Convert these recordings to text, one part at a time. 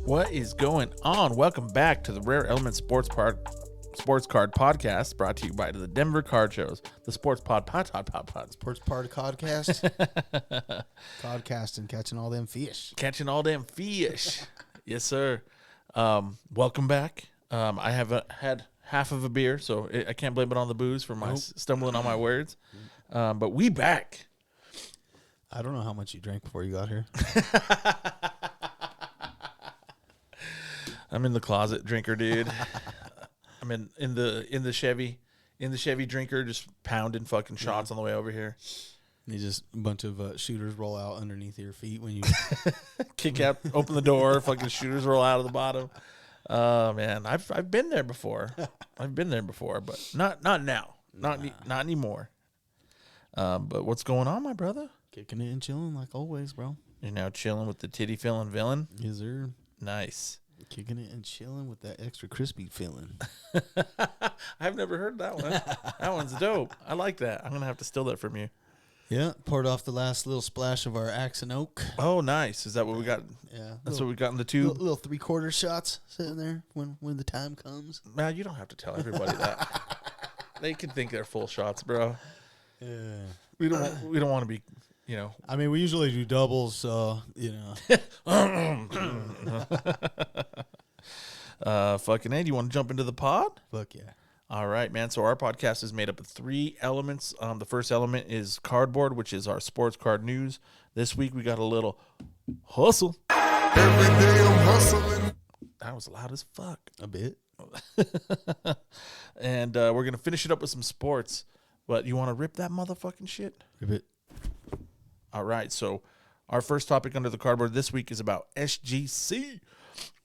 What is going on? Welcome back to the Rare Element Sports Card Podcast, brought to you by the Denver Card Shows, the Sports Pod. Sports Part Podcast. Codcasting, catching all them fish. Catching all them fish. Yes, sir. Welcome back. I have had half of a beer, so I can't blame it on the booze for my stumbling on my words. But we back. I don't know how much you drank before you got here. I'm in the closet drinker, dude. I'm in the Chevy drinker, just pounding fucking shots on the way over here. You just a bunch of shooters roll out underneath your feet when you kick out, open the door, fucking shooters roll out of the bottom. Man, I've been there before. But not now, not anymore. But what's going on, my brother? Kicking it and chilling like always, bro. You're now chilling with the titty filling villain. Yes, sir. Nice. Kicking it and chilling with that extra crispy feeling. I've never heard that one. That one's dope. I like that. I'm gonna have to steal that from you. Yeah, poured off the last little splash of our Axe and Oak. Oh, nice. Is that what we got? Yeah, that's what we got in the tube. Little 3/4 shots sitting there when the time comes. Man, you don't have to tell everybody that. They can think they're full shots, bro. Yeah, we don't want to be. You know, I mean, we usually do doubles, so you know. Fucking A, do you want to jump into the pod? Fuck yeah. All right, man. So our podcast is made up of 3 elements. The first element is cardboard, which is our sports card news. This week we got a little hustle. Every day I'm hustling. That was loud as fuck. A bit. And we're gonna finish it up with some sports. But you want to rip that motherfucking shit? Rip it. All right, so our first topic under the cardboard this week is about SGC.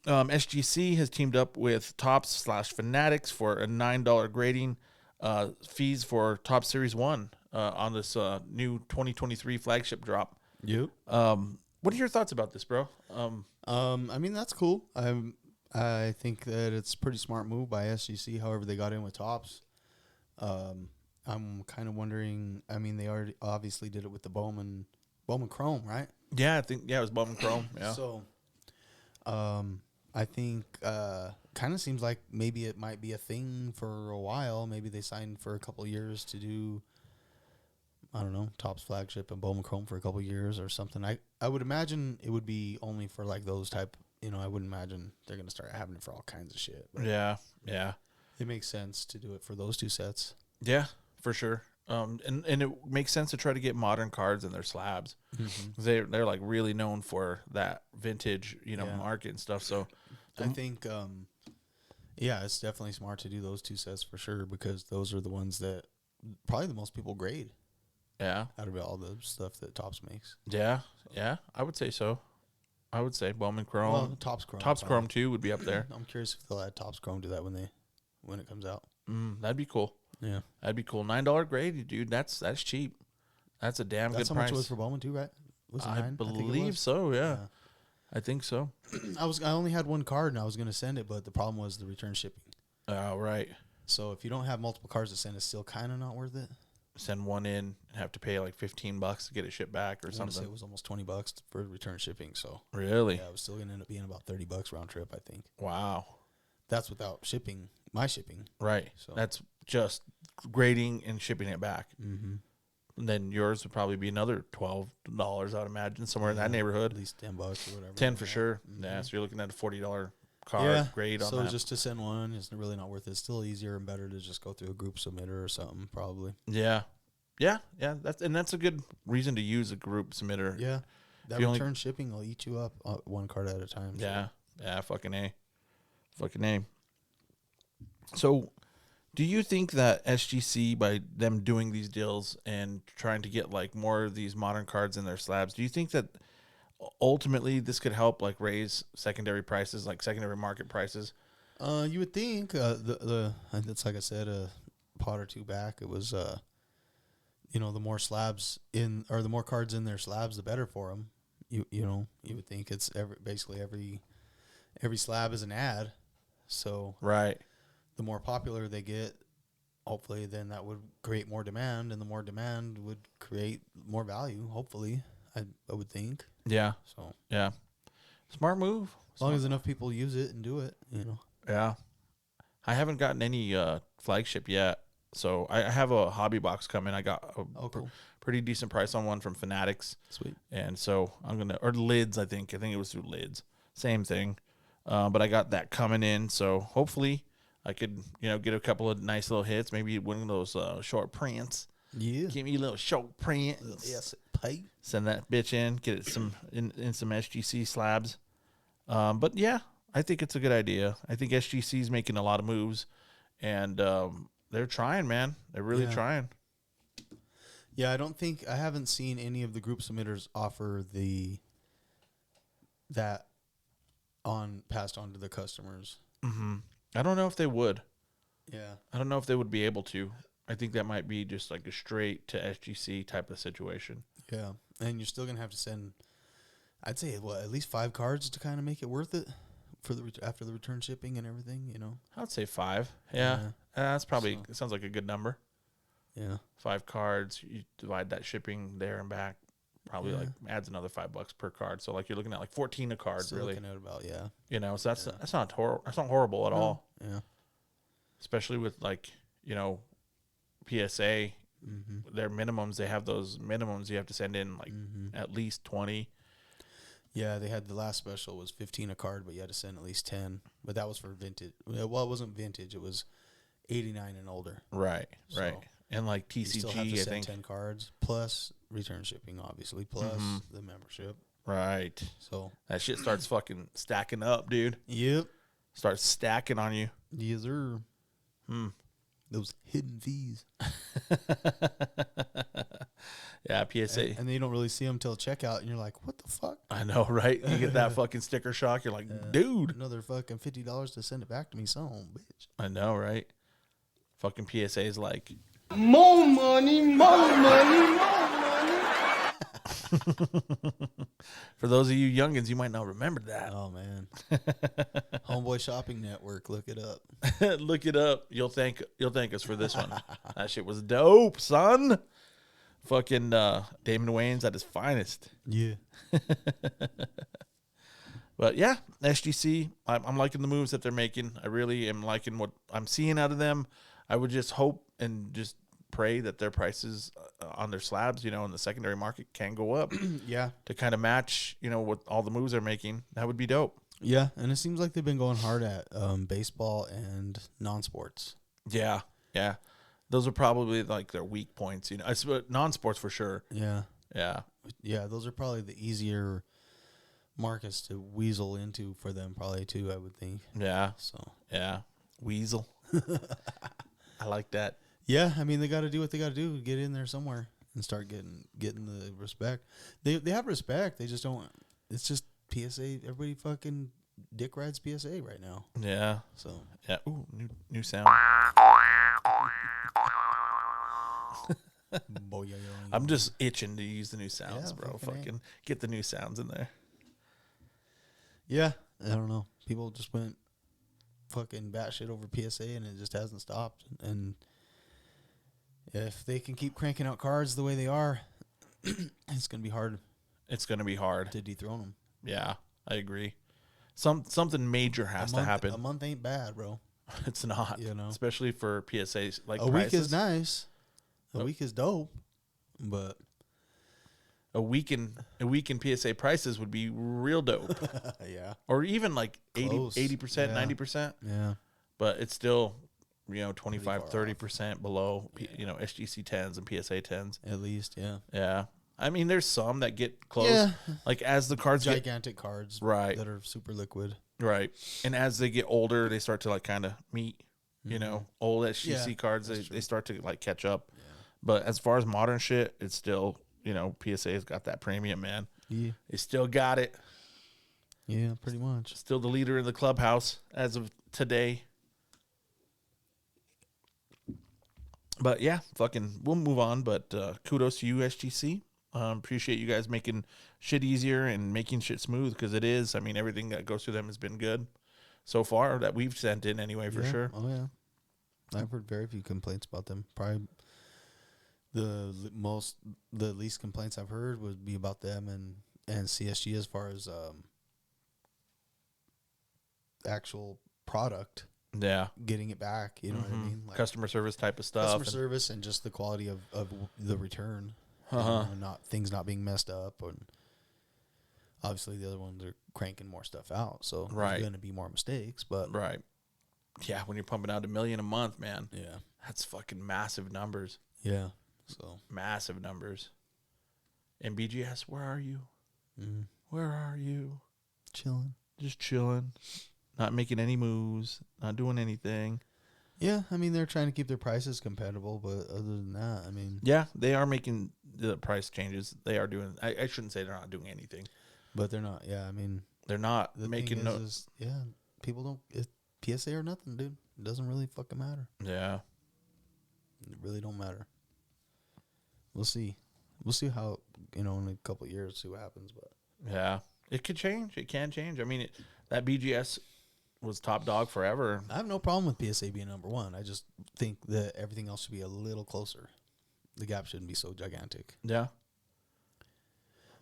SGC has teamed up with Topps / Fanatics for a $9 grading fees for Topps Series 1 on this new 2023 flagship drop. Yep. What are your thoughts about this, bro? I mean, that's cool. I think that it's a pretty smart move by SGC, however they got in with Topps. I'm kind of wondering, I mean, they already obviously did it with the Bowman Chrome, right? Yeah, I think, it was Bowman Chrome. Yeah. So, I think kind of seems like maybe it might be a thing for a while. Maybe they signed for a couple of years to do, I don't know, Topps Flagship and Bowman Chrome for a couple of years or something. I would imagine it would be only for like those type, I wouldn't imagine they're going to start having it for all kinds of shit. But yeah. it makes sense to do it for those 2 sets. Yeah, for sure. And it makes sense to try to get modern cards in their slabs. Mm-hmm. They're like really known for that vintage, market and stuff. So I think, it's definitely smart to do those 2 sets for sure, because those are the ones that probably the most people grade. Yeah. Out of all the stuff that Topps makes. Yeah. Yeah. I would say so. I would say Bowman Chrome. Well, Topps Chrome. Topps Chrome too would be up there. I'm curious if they'll add Topps Chrome to that when it comes out. That'd be cool. Yeah. That'd be cool. $9 grade, dude. That's cheap. That's a damn That's good how price. much it was for Bowman too, right? Was it I 9? believe so, yeah. I think so. I only had 1 card and I was going to send it, but the problem was the return shipping. Oh, right. So if you don't have multiple cards to send, it's still kind of not worth it. Send one in and have to pay like $15 to get it shipped back or something. It was almost $20 for return shipping. So really, yeah, it was still going to end up being about $30 round trip, I think. Wow, that's without shipping. My shipping, right? So that's just grading and shipping it back. Mm-hmm. And then yours would probably be another $12, I'd imagine, somewhere in that neighborhood. At least $10 or whatever. 10 for sure. Mm-hmm. Yeah, so you're looking at a $40 card grade on that. So just to send one is really not worth it. It's still easier and better to just go through a group submitter or something, probably. Yeah. That's a good reason to use a group submitter. Yeah, that return shipping will eat you up 1 card at a time. So. Yeah, fucking A. So, do you think that SGC, by them doing these deals and trying to get like more of these modern cards in their slabs, do you think that ultimately this could help like raise secondary prices, like secondary market prices? You would think it's like I said, a pot or 2 back. It was the more slabs in, or the more cards in their slabs, the better for them. You would think it's every slab is an ad. So right, the more popular they get, hopefully then that would create more demand, and the more demand would create more value, hopefully, I would think. Yeah. So yeah. Smart move. As long as enough people use it and do it, you know. Yeah. I haven't gotten any flagship yet. So I have a hobby box coming. I got a Cool. pretty decent price on one from Fanatics. Sweet. And so I'm going to, or Lids, I think. I think it was through Lids. Same thing. But I got that coming in. So hopefully I could, get a couple of nice little hits. Maybe one of those short prints. Yeah. Give me a little short print. Yes, pay. Send that bitch in. Get it in some SGC slabs. But yeah, I think it's a good idea. I think SGC is making a lot of moves. And they're trying, man. They're really trying. Yeah, I haven't seen any of the group submitters offer that passed on to the customers. Mm-hmm. I don't know if they would. Yeah. I don't know if they would be able to. I think that might be just like a straight to SGC type of situation. Yeah. And you're still going to have to send, I'd say, at least 5 cards to kind of make it worth it for after the return shipping and everything, you know? I'd say 5. Yeah. That's probably, it sounds like a good number. Yeah. 5 cards, you divide that shipping there and back, probably like adds another $5 per card. So like you're looking at like 14 a card, Still really. looking at about, So that's not horrible at all. Yeah. Especially with like, PSA, their minimums, they have those minimums you have to send in like at least 20. Yeah, they had the last special was 15 a card, but you had to send at least 10. But that was for vintage. Well, it wasn't vintage. It was 89 and older. Right, right. And like You still have TCG, to I send think. 10 cards, plus return shipping, obviously, plus the membership. Right. So That shit starts fucking stacking up, dude. Yep. Starts stacking on you. Yes, sir. Those hidden fees. Yeah, PSA. And then you don't really see them till checkout, and you're like, what the fuck? I know, right? You get that fucking sticker shock. You're like, dude. Another fucking $50 to send it back to me, son, bitch. I know, right? Fucking PSA is like, More money, more money, more money. for those of you youngins, you might not remember that. Oh, man. Homeboy Shopping Network, look it up. Look it up. You'll thank us for this one. That shit was dope, son. Fucking Damon Wayans at his finest. Yeah. But yeah, SGC, I'm liking the moves that they're making. I really am liking what I'm seeing out of them. I would just hope and just pray that their prices on their slabs, in the secondary market can go up. Yeah. To kind of match, what all the moves they're making. That would be dope. Yeah, and it seems like they've been going hard at baseball and non-sports. Yeah, yeah. Those are probably like their weak points, non-sports for sure. Yeah. Yeah. Yeah, those are probably the easier markets to weasel into for them probably too, I would think. Yeah. So, yeah. Weasel. I like that. yeah, I mean, they got to do what they got to do to get in there somewhere and start getting the respect. They have respect. They just don't. It's just PSA. Everybody fucking dick rides PSA right now. Yeah. So yeah. Ooh, new sound. I'm just itching to use the new sounds, Yeah, bro. fucking Fucking get the new sounds in there. yeah, I don't know. People just went fucking batshit over PSA, and it just hasn't stopped. And if they can keep cranking out cards the way they are, it's gonna be hard. It's gonna be hard to dethrone them. Yeah, I agree. Something major has to happen. A month ain't bad, bro. It's not, especially for PSAs like a prices. week is nice. A week is dope, but a week in PSA prices would be real dope. Yeah. Or even like 80%, 90%. Yeah. But it's still, 25, 30% below, SGC 10s and PSA 10s. At least, yeah. Yeah. I mean, there's some that get close. Yeah. Like as the cards gigantic cards. Right. That are super liquid. Right. And as they get older, they start to like kind of meet, old SGC cards. They start to like catch up. Yeah. But as far as modern shit, it's still, PSA's got that premium, man. Yeah. They still got it. Yeah, pretty much. Still the leader in the clubhouse as of today. But yeah, we'll move on. But kudos to you, SGC. Appreciate you guys making shit easier and making shit smooth, because it is. I mean, everything that goes through them has been good so far that we've sent in anyway, for sure. Oh, yeah. I've heard very few complaints about them. Probably the least complaints I've heard would be about them and CSG as far as actual product, Yeah. getting it back. You know what I mean? Like Customer service type of stuff. customer service and just the quality of the return. Not things not being messed up. And obviously the other ones are cranking more stuff out. So Right. there's going to be more mistakes. But Right. Yeah, when you're pumping out $1 million a month, man. yeah. That's fucking massive numbers. Yeah. So Massive numbers. And BGS, where are you? mm, Where are you? chilling. Just chilling. Not making any moves. Not doing anything. Yeah, I mean they're trying to keep their prices compatible, but other than that, I mean, Yeah, they are making the price changes. They are doing. I shouldn't say they're not doing anything. but they're not. Yeah, I mean, They're not the making thing no. is, yeah, people don't. It's PSA or nothing, dude. It doesn't really fucking matter. Yeah. It really don't matter. We'll see. We'll see how in a couple of years, see what happens. But Yeah. It could change. It can change. I mean, that BGS was top dog forever. I have no problem with PSA being number one. I just think that everything else should be a little closer. The gap shouldn't be so gigantic. Yeah.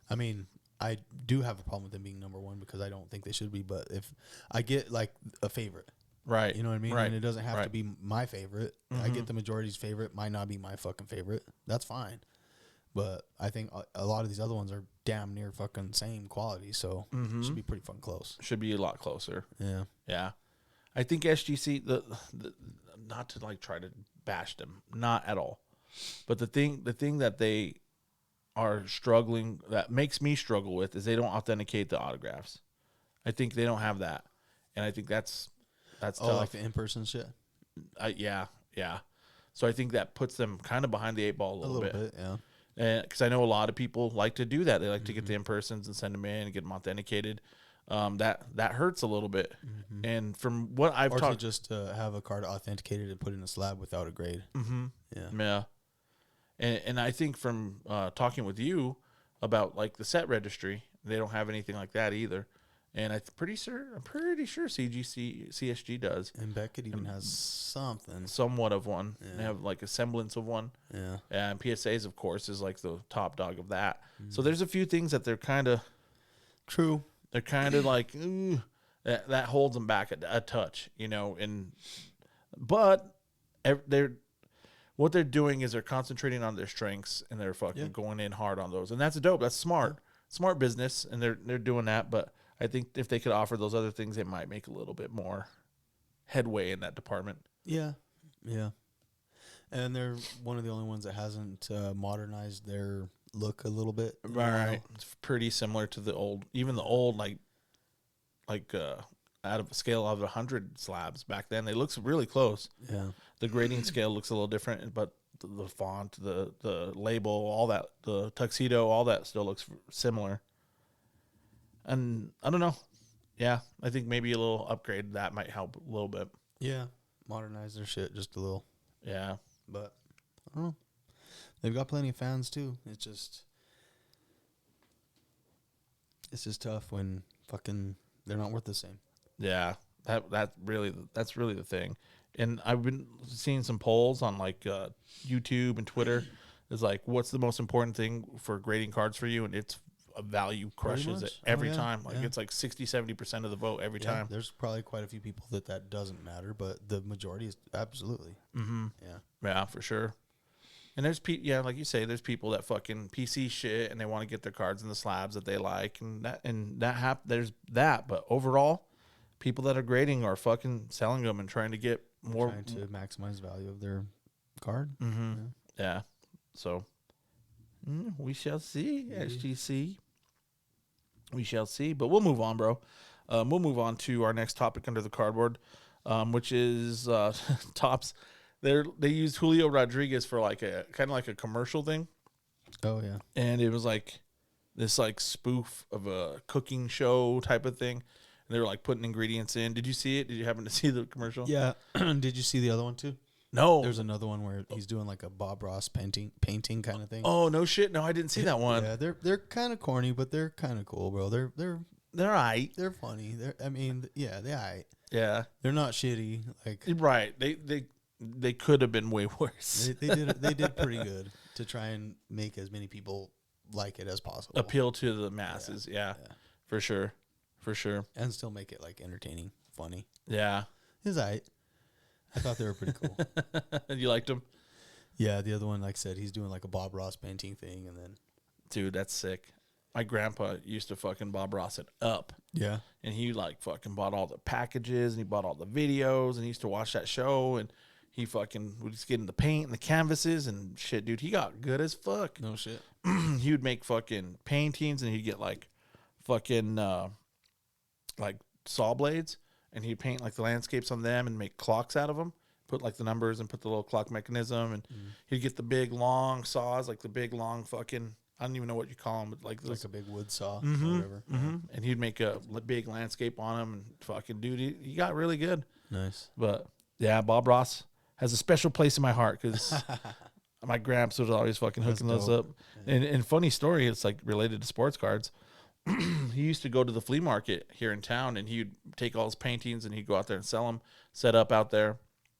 I mean, I do have a problem with them being number one because I don't think they should be. But if I get like a favorite, Right. you know what I mean? Right. And it doesn't have to Right. be my favorite. I get the majority's favorite. Might not be my fucking favorite. That's fine. But I think a lot of these other ones are damn near fucking same quality. So it should be pretty fucking close. Should be a lot closer. Yeah. Yeah. I think SGC, the not to like try to bash them, not at all. But the thing that they are struggling, that makes me struggle with, is they don't authenticate the autographs. I think they don't have that. And I think that's Oh, tough. like the in-person shit? Yeah. So I think that puts them kind of behind the eight ball a A little little bit. bit, yeah. Because I know a lot of people like to do that. They like to get the in-persons and send them in and get them authenticated. That hurts a little bit. And from what I've Or to talked, just have a card authenticated and put in a slab without a grade. Yeah. yeah, and I think from talking with you about like the set registry, they don't have anything like that either. And I'm pretty sure CSG does And Beckett even has something. somewhat of one. They have like a semblance of one. Yeah. And PSAs, of course, is like the top dog of that. So there's a few things that they're kind of True. they're kind of like, ooh, that holds them back a touch, but what they're doing is they're concentrating on their strengths and they're fucking going in hard on those. And that's dope. That's smart business. And they're doing that. But I think if they could offer those other things, they might make a little bit more headway in that department. Yeah. Yeah. And they're one of the only ones that hasn't modernized their look a little bit. Right. It's pretty similar to the old, out of a scale of 100 slabs back then. They look really close. Yeah. The grading scale looks a little different, but the font, the label, all that, the tuxedo, all that still looks similar. And I don't know. Yeah, I think maybe a little upgrade that might help a little bit. Yeah. Modernize their shit just a little. Yeah. But I don't know. They've got plenty of fans too. It's just tough when fucking they're not worth the same. Yeah. That's really the thing. And I've been seeing some polls on like YouTube and Twitter. Is like, what's the most important thing for grading cards for you? And it's a value crushes it every time. Like it's like 60-70% of the vote every time. There's probably quite a few people that doesn't matter, but the majority is absolutely. Mm-hmm. Yeah. Yeah, for sure. And there's like you say, there's people that fucking PC shit and they want to get their cards in the slabs that they like, there's that. But overall, people that are grading are fucking selling them and trying to get more, trying to maximize value of their card. Mm-hmm. Yeah. So we shall see, SGC. We shall see. But we'll move on, bro. We'll move on to our next topic under the cardboard, which is Topps. They used Julio Rodriguez for like a kind of like a commercial thing. Oh yeah. And it was like this like spoof of a cooking show type of thing. And they were like putting ingredients in. Did you see it? Did you happen to see the commercial? Yeah. Did you see the other one too? No. There's another one where he's doing like a Bob Ross painting kind of thing. Oh no shit! No, I didn't see that one. Yeah, they're kind of corny, but they're kind of cool, bro. They're alright. They're funny. They're they're alright. Yeah. They're not shitty. Like right. They could have been way worse. They did pretty good to try and make as many people like it as possible. Appeal to the masses. Yeah. For sure. And still make it like entertaining funny. Yeah. He's I thought they were pretty cool. You liked him? Yeah, the other one, like I said, he's doing like a Bob Ross painting thing, and then Dude, that's sick. My grandpa used to fucking Bob Ross it up. yeah, And he like fucking bought all the packages and he bought all the videos and he used to watch that show and he fucking would just get in the paint and the canvases and shit, dude. He got good as fuck. no shit. He would make fucking paintings and he'd get like fucking like saw blades and he'd paint like the landscapes on them and make clocks out of them. Put like the numbers and put the little clock mechanism and he'd get the big long saws, like the big long fucking, I don't even know what you call them, but like Like a big wood saw or Mm-hmm, whatever. and he'd make a big landscape on them and fucking dude, he got really good. Nice. But yeah, Bob Ross has a special place in my heart because my gramps was always fucking hooking those up. And funny story, it's like related to sports cards. He used to go to the flea market here in town and he'd take all his paintings and he'd go out there and sell them, set up out there.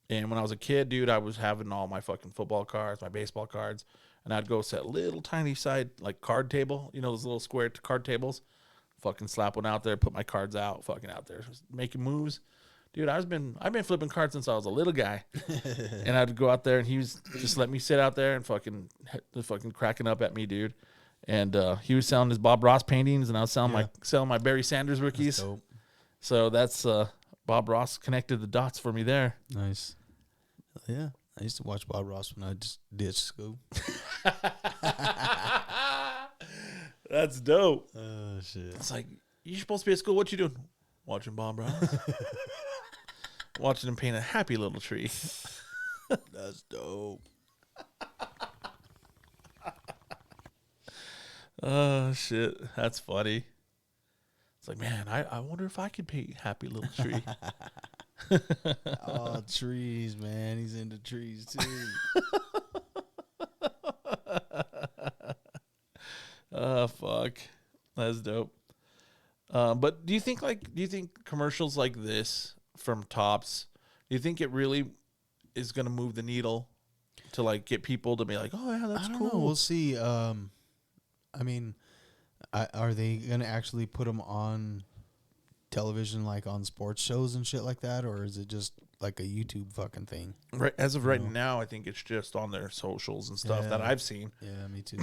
And when I was a kid, dude, I was having all my fucking football cards, my baseball cards, and I'd go set little tiny side like card table, you know, those little square card tables. Fucking slap one out there, put my cards out, fucking out there, just making moves. Dude, I've been flipping cards since I was a little guy, and I'd go out there and he was just let me sit out there and fucking cracking up at me, dude. And he was selling his Bob Ross paintings, and I was selling my Barry Sanders rookies. That's dope. So that's Bob Ross connected the dots for me there. Nice. Yeah, I used to watch Bob Ross when I just ditched school. That's dope. Oh shit. It's like, you're supposed to be at school. What you doing? Watching Bob Ross. Watching him paint a happy little tree. That's dope. Oh shit, that's funny. It's like, man, I wonder if I could paint happy little tree. Oh, trees, man. He's into trees too. Oh fuck, that's dope. But do you think commercials like this from Topps, do you think it really is going to move the needle to like get people to be like, oh yeah, that's I don't cool? know. We'll see. I mean, are they gonna actually put them on television, like on sports shows and shit like that, or is it just like a YouTube fucking thing? Right, as of right now, I think it's just on their socials and stuff that I've seen. Yeah, me too.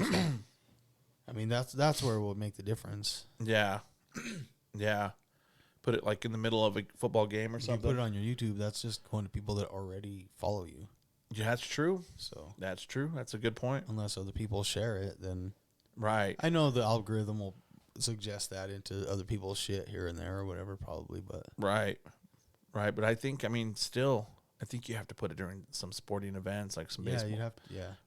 I mean, that's where it will make the difference. Yeah, yeah. Put it like in the middle of a football game or If you something. put it on your YouTube, that's just going to people that already follow you. Yeah, that's true. So That's true. That's a good point. unless other people share it, then Right. I know the algorithm will suggest that into other people's shit here and there or whatever, probably. But Right. Right. But I think you have to put it during some sporting events, like some yeah, baseball, you have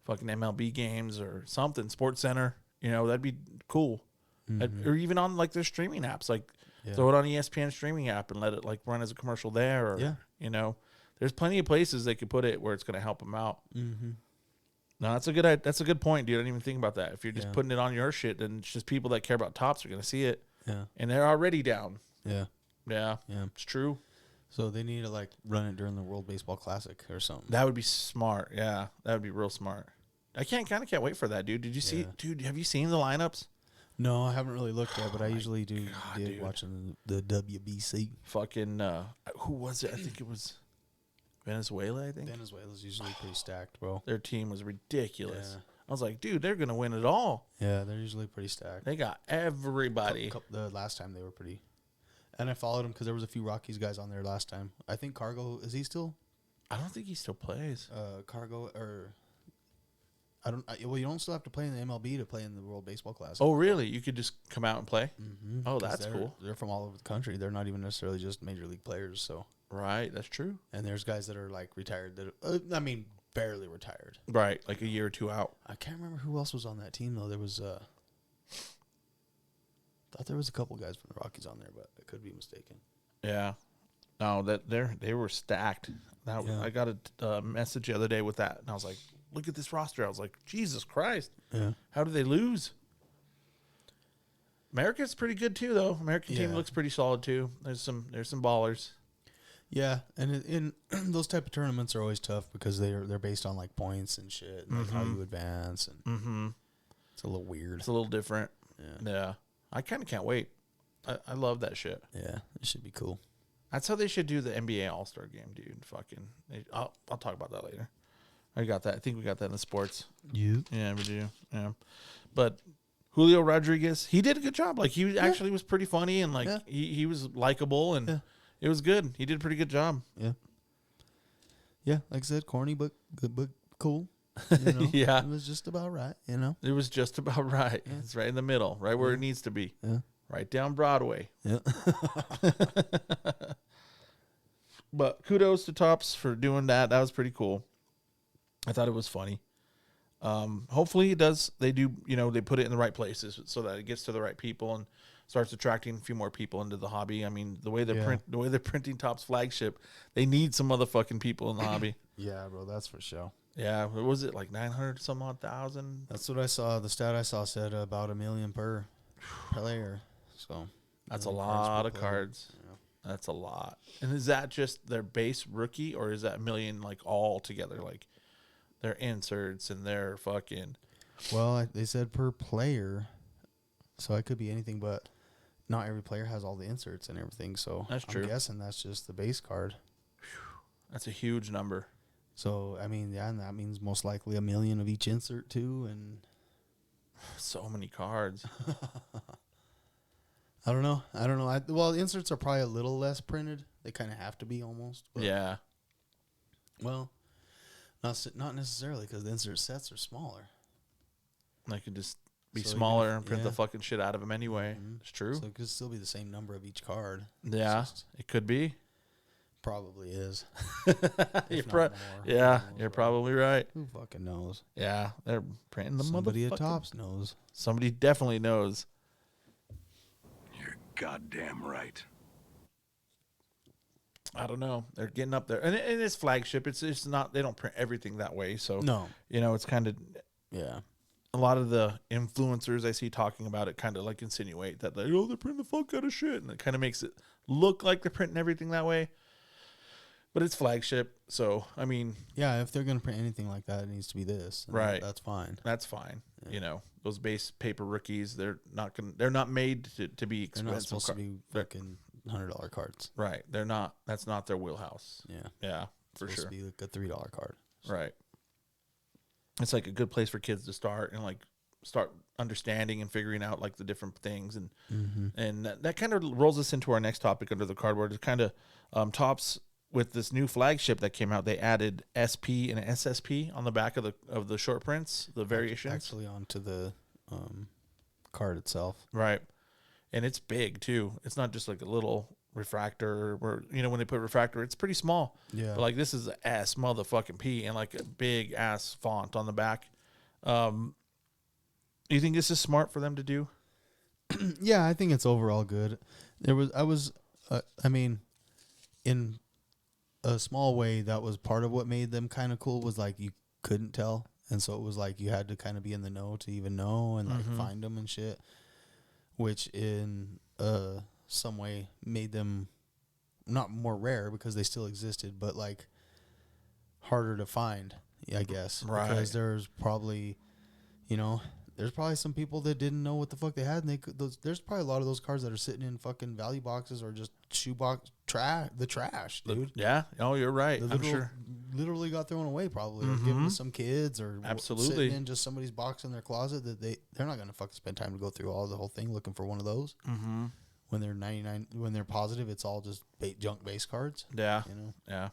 fucking MLB games or something, Sports Center. You know, that'd be cool. Or even on like their streaming apps, like throw it on ESPN streaming app and let it like run as a commercial there. Or, you know, there's plenty of places they could put it where it's going to help them out. Mm-hmm. No, that's a good point, dude. I didn't even think about that. If you're just putting it on your shit, then it's just people that care about Topps are going to see it. Yeah. And they're already down. Yeah. Yeah. Yeah. It's true. So they need to like run it during the World Baseball Classic or something. That would be smart. Yeah. That would be real smart. I can't wait for that, dude. Did you see, dude, have you seen the lineups? No, I haven't really looked at, but I usually dig watching the WBC. Fucking, who was it? I think it was Venezuela, I think. Venezuela's usually pretty stacked, bro. Their team was ridiculous. Yeah. I was like, dude, they're going to win it all. Yeah, they're usually pretty stacked. They got everybody. The last time they were pretty. And I followed them because there was a few Rockies guys on there last time. I think Cargo, is he still? I don't think he still plays. Cargo, or... well, you don't still have to play in the MLB to play in the World Baseball Classic. Oh, really? You could just come out and play? Mm-hmm. Oh, that's cool. They're from all over the country. They're not even necessarily just major league players. So Right, that's true. and there's guys that are like retired. That barely retired. Right, like a year or two out. I can't remember who else was on that team though. There was thought there was a couple guys from the Rockies on there, but I could be mistaken. Yeah. No, they were stacked. I got a message the other day with that, and I was like, look at this roster. I was like, Jesus Christ. Yeah. How did they lose? America's pretty good too, though. American team Yeah. looks pretty solid too. There's some ballers. Yeah, and in those type of tournaments are always tough because they're based on like points and shit, and like how you advance, and it's a little weird. It's a little different. Yeah. I kind of can't wait. I love that shit. Yeah, it should be cool. That's how they should do the NBA All-Star game, dude. Fucking, I'll talk about that later. I got that. I think we got that in the sports. You? Yeah, we do. Yeah, but Julio Rodriguez, he did a good job. Like he actually was pretty funny and like he was likable and it was good. He did a pretty good job. Yeah. Yeah, like I said, corny but good, but cool. You know? Yeah, it was just about right. You know, it was just about right. Yeah. It's right in the middle, right where it needs to be. Yeah, right down Broadway. Yeah. But kudos to Topps for doing that. That was pretty cool. I thought it was funny. Hopefully it does. They do, they put it in the right places so that it gets to the right people and starts attracting a few more people into the hobby. I mean, the way they're printing Topps Flagship, they need some motherfucking people in the hobby. Yeah, bro, that's for sure. Yeah, what was it, like 900 some odd thousand? That's what I saw. The stat I saw said about $1 million per player. So that's a lot of cards. Yeah. That's a lot. And is that just their base rookie, or is that $1 million like all together, like their inserts and their fucking? Well, they said per player, so it could be anything, but not every player has all the inserts and everything. So that's true. I'm guessing that's just the base card. That's a huge number. So I mean, yeah, and that means most likely $1 million of each insert too, and so many cards. I don't know. Well, the inserts are probably a little less printed. They kind of have to be almost. But yeah. Well, not necessarily, because the insert sets are smaller. They could just be smaller and print the fucking shit out of them anyway. Mm-hmm. It's true. So it could still be the same number of each card. Yeah, it could be. Probably is. You're probably right. Who fucking knows? Yeah, they're printing the Somebody at Topps knows. Somebody definitely knows. You're goddamn right. I don't know. They're getting up there, and it's Flagship. It's not. They don't print everything that way. So no, it's kind of A lot of the influencers I see talking about it kind of like insinuate that they're printing the fuck out of shit, and it kind of makes it look like they're printing everything that way. But it's Flagship, so I mean, yeah. If they're gonna print anything like that, it needs to be this. Right. That's fine. That's fine. Yeah. Those base paper rookies, they're not made to be expensive. They're not supposed to be fucking $100 cards. Right. They're not. That's not their wheelhouse. Yeah. Yeah. For sure. It's supposed to be like a $3 card. So. Right. It's like a good place for kids to start and like start understanding and figuring out like the different things and that kind of rolls us into our next topic under the cardboard. It's kind of Topps. With this new Flagship that came out, they added SP and SSP on the back of the short prints, the variations. Actually onto the card itself. Right. And it's big too. It's not just like a little refractor where, when they put refractor, it's pretty small. Yeah. But like this is a S motherfucking P and like a big ass font on the back. You think this is smart for them to do? Yeah, I think it's overall good. In a small way, that was part of what made them kind of cool, was like you couldn't tell, and so it was like you had to kind of be in the know to even know and like find them and shit, which in some way made them not more rare because they still existed, but like harder to find, I guess. Right. Because there's probably some people that didn't know what the fuck they had, and there's probably a lot of those cards that are sitting in fucking value boxes or just shoebox trash, dude. Yeah. Oh, you're right. I'm sure. Literally got thrown away, probably, or given to some kids, or absolutely sitting in just somebody's box in their closet that they're not gonna fucking spend time to go through the whole thing looking for one of those. Mm-hmm. When they're positive, it's all just junk base cards. Yeah. Yeah.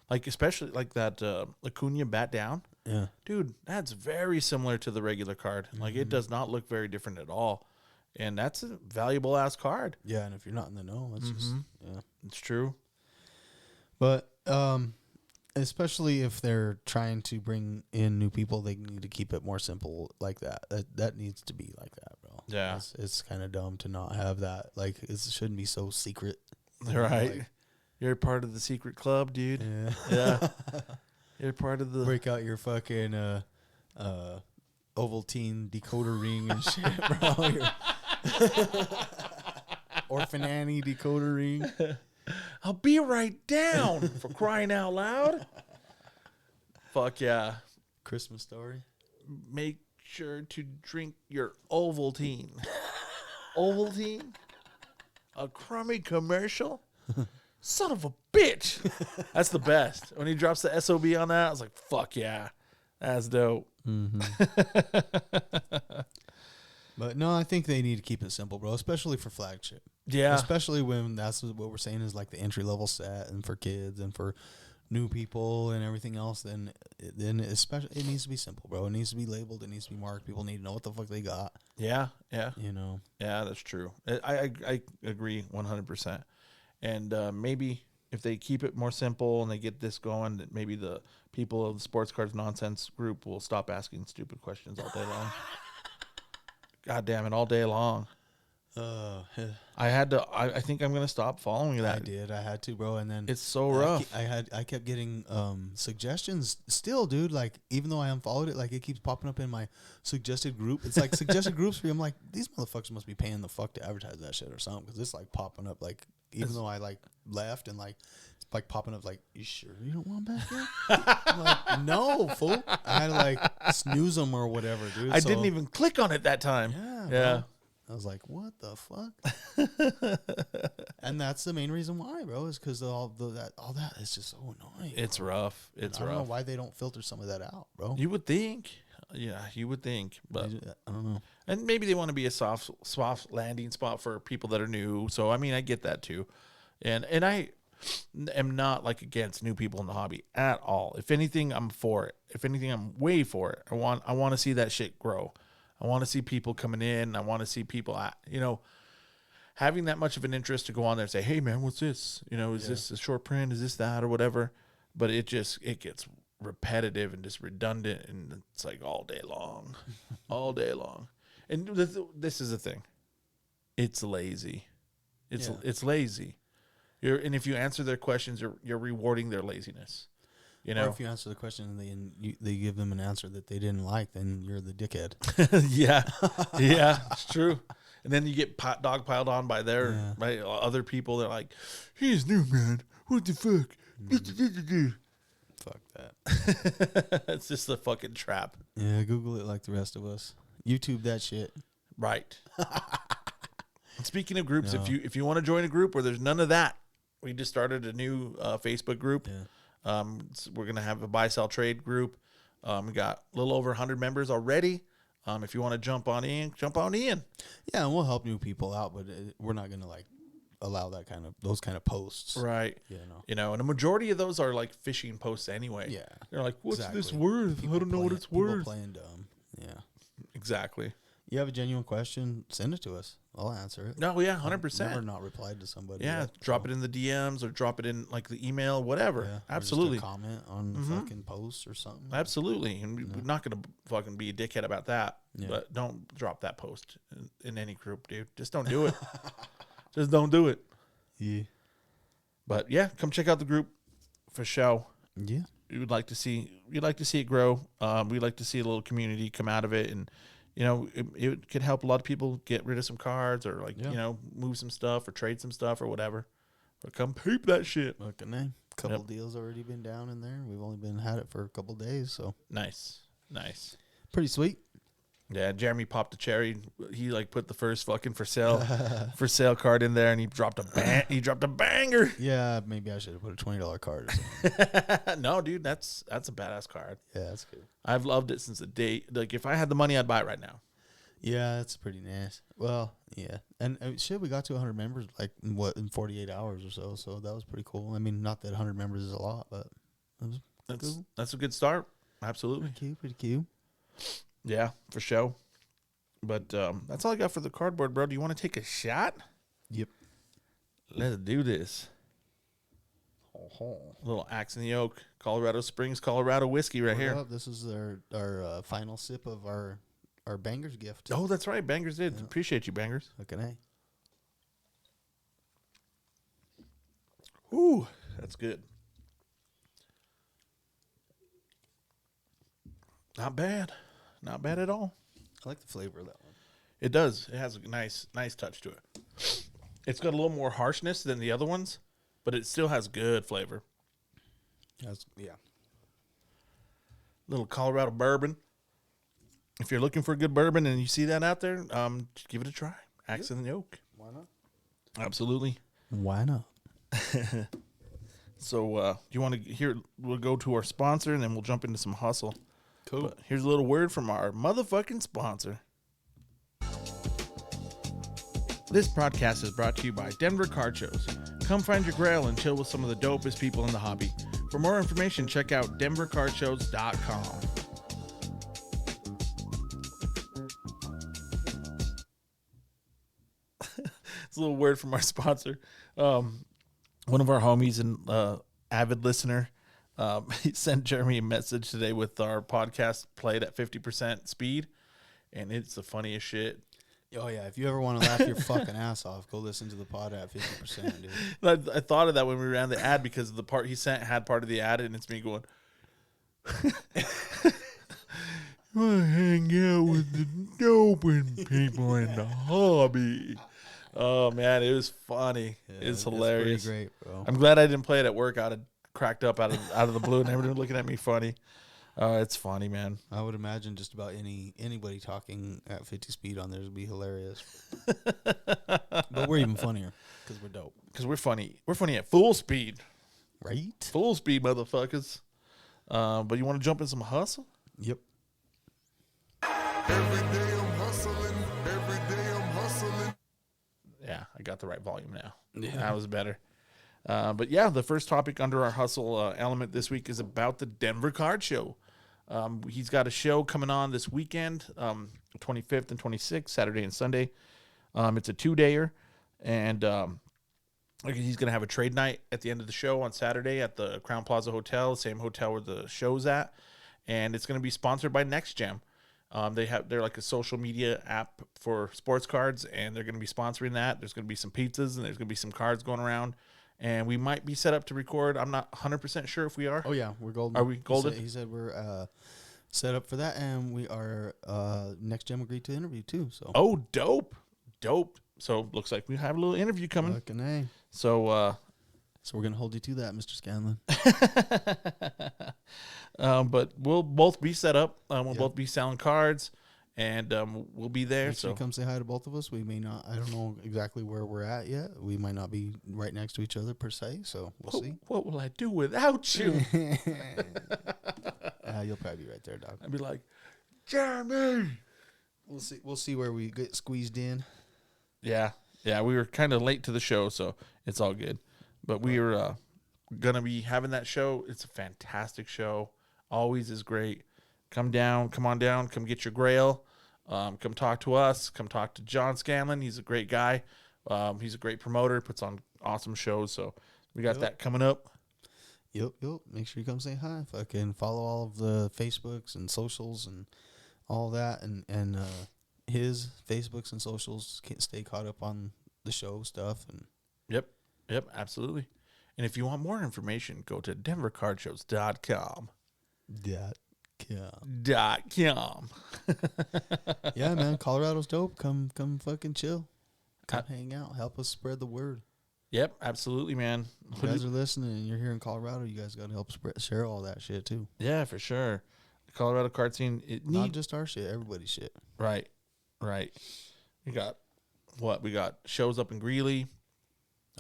Like especially like that Acuna bat down. Yeah. Dude, that's very similar to the regular card. Like it does not look very different at all. And that's a valuable ass card. Yeah, and if you're not in the know, it's just it's true. But especially if they're trying to bring in new people, they need to keep it more simple like that. That needs to be like that, bro. Yeah. It's kind of dumb to not have that. Like, it shouldn't be so secret. Right. Like, you're part of the secret club, dude. Yeah. Yeah. You're part of the... Break out your fucking Ovaltine decoder ring and shit, bro. Orphan Annie decoder ring. I'll be right down, for crying out loud. Fuck yeah. Christmas Story. Make sure to drink your Ovaltine. Ovaltine? A crummy commercial? son of a bitch. That's the best. When he drops the SOB on that, I was like, fuck yeah. That's dope. But no, I think they need to keep it simple, bro, especially for flagship. Yeah. Especially when that's what we're saying is like the entry level set and for kids and for new people and everything else. Then especially it needs to be simple, bro. It needs to be labeled. It needs to be marked. People need to know what the fuck they got. Yeah. Yeah. You know. Yeah, that's true. I agree 100%. And maybe if they keep it more simple and they get this going, that maybe the people of the Sports Cards Nonsense group will stop asking stupid questions all day long. God damn it, all day long. I think I'm gonna stop following that. I did. I had to, bro. And then It's so rough. I kept getting suggestions still, dude. Like, even though I unfollowed it, like, it keeps popping up in my suggested group. It's like suggested groups where I'm like, these motherfuckers must be paying the fuck to advertise that shit or something, because it's like popping up, like, even though I like left and like it's like popping up like, you sure you don't want back yet? I'm like, no, fool. I had to like snooze them or whatever, dude. I didn't even click on it that time. Yeah. Yeah. Bro. I was like, what the fuck? And that's the main reason why, bro, is because all that is just so annoying. It's rough. It's I rough. don't know why they don't filter some of that out, bro. You would think. Yeah, you would think. But I don't know. and maybe they want to be a soft landing spot for people that are new. So I mean, I get that too. And I am not like against new people in the hobby at all. If anything, I'm for it. If anything, I'm way for it. I want to see that shit grow. I want to see people coming in. I want to see people, having that much of an interest to go on there and say, hey, man, what's this? Is this a short print? Is this that or whatever? But it gets repetitive and just redundant, and it's like all day long, all day long. And this is the thing. It's lazy. It's lazy. And if you answer their questions, you're rewarding their laziness. Or if you answer the question and they give them an answer that they didn't like, then you're the dickhead. yeah, it's true. And then you get dogpiled on by by other people. They're like, he's new, man. What the fuck? Fuck that. It's just a fucking trap. Yeah, Google it like the rest of us. YouTube that shit. Right. Speaking of groups, if you want to join a group where there's none of that, we just started a new Facebook group. Yeah. We're going to have a buy, sell, trade group. We got a little over 100 members already. If you want to jump on in. Yeah, and we'll help new people out, but we're not going to like allow those kind of posts. Right. And a majority of those are like phishing posts anyway. Yeah. They're like, what's this worth? I don't know what it's worth. People playing dumb. Yeah. Exactly. You have a genuine question, send it to us. I'll answer it. No, yeah, 100%. Never not replied to somebody. Yeah, drop it in the DMs or drop it in like the email, whatever. Yeah, absolutely. Just a comment on the fucking post or something. Absolutely. And we're not going to fucking be a dickhead about that. Yeah. But don't drop that post in any group, dude. Just don't do it. Just don't do it. Yeah. But yeah, come check out the group for show. Yeah. We'd like to see it grow. We'd like to see a little community come out of it, and it could help a lot of people get rid of some cards or move some stuff or trade some stuff or whatever. But come peep that shit. Fucking name. Couple deals already been down in there. We've only had it for a couple days, so Nice. pretty sweet. Yeah, Jeremy popped a cherry. He put the first fucking for sale card in there, and he dropped a banger. Yeah, maybe I should have put a $20 card or something. No, dude, that's a badass card. Yeah, that's good. I've loved it since the day. Like, if I had the money, I'd buy it right now. Yeah, that's pretty nice. Well, yeah, and we got to 100 members in 48 hours or so. So that was pretty cool. I mean, not that 100 members is a lot, but it was cool. That's a good start. Absolutely. Pretty cute. Yeah, for sure. But that's all I got for the cardboard, bro. Do you want to take a shot? Yep. Let's do this. A little Axe in the Oak, Colorado Springs, Colorado whiskey right here. This is our final sip of our Bangers gift. Oh, that's right. Bangers did. Yeah. Appreciate you, Bangers. Okay. Ooh, that's good. Not bad. Not bad at all. I like the flavor of that one. It does. It has a nice touch to it. It's got a little more harshness than the other ones, but it still has good flavor. Yeah. Little Colorado bourbon. If you're looking for a good bourbon and you see that out there, just give it a try. Axe in the Oak. Why not? Absolutely. Why not? So, do you want to hear? We'll go to our sponsor, and then we'll jump into some hustle. Cool. But here's a little word from our motherfucking sponsor. This podcast is brought to you by Denver Card Shows. Come find your grail and chill with some of the dopest people in the hobby. For more information, check out denvercardshows.com. It's a little word from our sponsor. One of our homies and avid listener, he sent Jeremy a message today with our podcast played at 50% speed, and it's the funniest shit. Oh, yeah. If you ever want to laugh your fucking ass off, go listen to the pod at 50%, dude. I thought of that when we ran the ad because the part he sent had part of the ad, and it's me going, I want to hang out with the doping people in the hobby. Oh, man, it was funny. Yeah, it's hilarious. Pretty great, bro. I'm glad I didn't play it at work. I'd have cracked up out of the blue and everyone looking at me funny. It's funny, man. I would imagine just about anybody talking at 50 speed on there would be hilarious. But we're even funnier because we're dope. Because we're funny. We're funny at full speed. Right? Full speed, motherfuckers. But you want to jump in some hustle? Yep. Every day I'm hustling. Every day I'm hustling. Yeah, I got the right volume now. Yeah. That was better. But yeah, the first topic under our hustle element this week is about the Denver Card Show. He's got a show coming on this weekend, 25th and 26th, Saturday and Sunday. It's a 2-dayer, and he's going to have a trade night at the end of the show on Saturday at the Crown Plaza Hotel, same hotel where the show's at, and it's going to be sponsored by Next Gem. They're like a social media app for sports cards, and they're going to be sponsoring that. There's going to be some pizzas, and there's going to be some cards going around. And we might be set up to record. I'm not 100% sure if we are. Oh, yeah. We're golden. Are we golden? He said we're set up for that, and we are Next Gem agreed to interview, too. So. Oh, dope. Dope. So looks like we have a little interview coming. Fucking A. So we're going to hold you to that, Mr. Scanlon. But we'll both be set up. We'll Yep. both be selling cards, and we'll be there. Make sure So you come say hi to both of us. We may not, I don't know exactly where we're at yet. We might not be right next to each other per se, so we'll see. What will I do without you? You'll probably be right there, dog. I'd be like, Jeremy. We'll see where we get squeezed in. Yeah, we were kind of late to the show, so it's all good. But we were gonna be having that show. It's a fantastic show. Always is great. Come on down, come get your grail. Come talk to us. Come talk to John Scanlon. He's a great guy. He's a great promoter. Puts on awesome shows. So we got that coming up. Yep. Make sure you come say hi. Fucking follow all of the Facebooks and socials and all that, and his Facebooks and socials. Stay caught up on the show stuff. And Yep, absolutely. And if you want more information, go to denvercardshows.com. .com. Yeah, man. Colorado's dope. Come fucking chill. Come hang out. Help us spread the word. Yep, absolutely, man. If you guys are listening and you're here in Colorado, you guys got to help share all that shit too. Yeah, for sure. The Colorado card scene. Not just our shit, everybody's shit. Right. We got what? We got shows up in Greeley.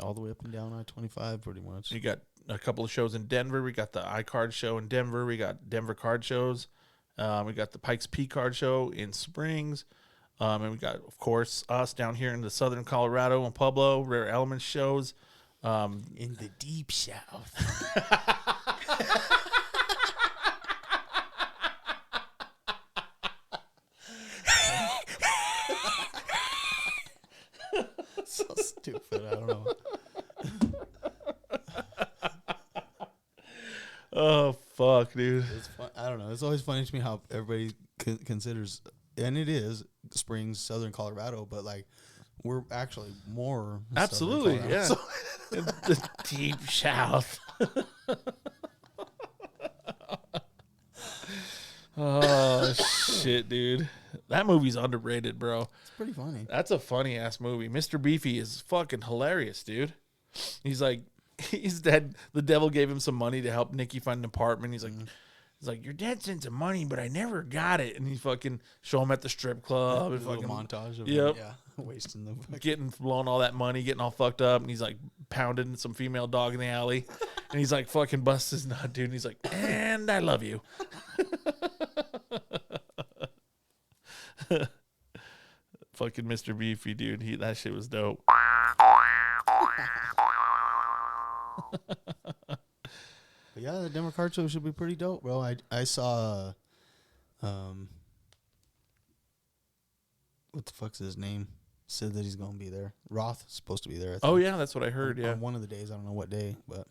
All the way up and down I-25 pretty much. We got a couple of shows in Denver. We got the iCard show in Denver. We got Denver card shows. We got the Pikes Peak card show in Springs. And we got, of course, us down here in the southern Colorado and Pueblo, Rare Elements shows. In the deep south. So stupid. I don't know. Oh, fuck, dude. It's fun. I don't know. It's always funny to me how everybody considers, and it is Springs, Southern Colorado, but like we're actually more. Absolutely, Southern yeah. Colorado. The deep south. Oh, shit, dude. That movie's underrated, bro. It's pretty funny. That's a funny ass movie. Mr. Beefy is fucking hilarious, dude. He's like, he's dead. The devil gave him some money to help Nikki find an apartment. He's like, your dad sent some money, but I never got it. And he fucking show him at the strip club. A And little fucking montage of Yep. him, wasting the getting blown all that money, getting all fucked up. And he's like pounding some female dog in the alley, and he's like fucking busts his nut, dude. And he's like, "And I love you." Fucking Mr. Beefy, dude. That shit was dope. But yeah, the Denver Card Show should be pretty dope, bro. I saw, what the fuck's his name? Said that he's gonna be there. Roth is supposed to be there. I Oh think. yeah, that's what I heard. Yeah, on one of the days. I don't know what day, but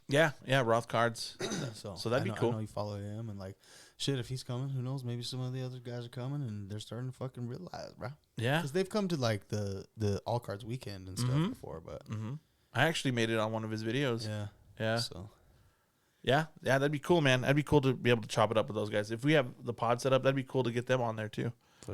yeah. Roth cards. So that'd be I cool. know you follow him, and like, shit, if he's coming, who knows? Maybe some of the other guys are coming, and they're starting to fucking realize, bro. Yeah, Because they've come to like the all cards weekend and stuff before, but I actually made it on one of his videos. Yeah. So Yeah, that'd be cool, man. That'd be cool to be able to chop it up with those guys. If we have the pod set up, that'd be cool to get them on there too.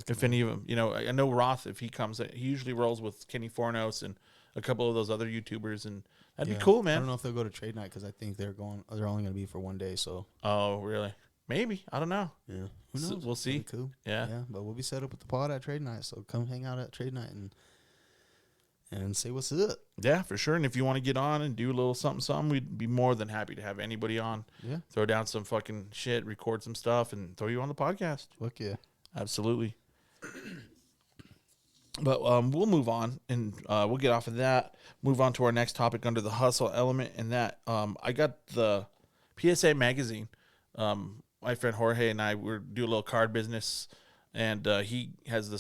If any of them, I know Roth, if he comes, he usually rolls with Kenny Fornos and a couple of those other YouTubers, and that'd be cool, man. I don't know if they'll go to trade night because I think they're only going to be for one day. So Oh, really? Maybe. I don't know. yeah, who knows? We'll see. That'd be cool. Yeah. But we'll be set up with the pod at trade night. So come hang out at trade night and say what's up. Yeah, for sure. And if you want to get on and do a little something, we'd be more than happy to have anybody on. Yeah, Throw down some fucking shit, record some stuff, and throw you on the podcast. fuck yeah. Absolutely. But we'll move on, and we'll get off of that. Move on to our next topic under the hustle element, and that I got the PSA magazine. My friend Jorge and I do a little card business, and he has the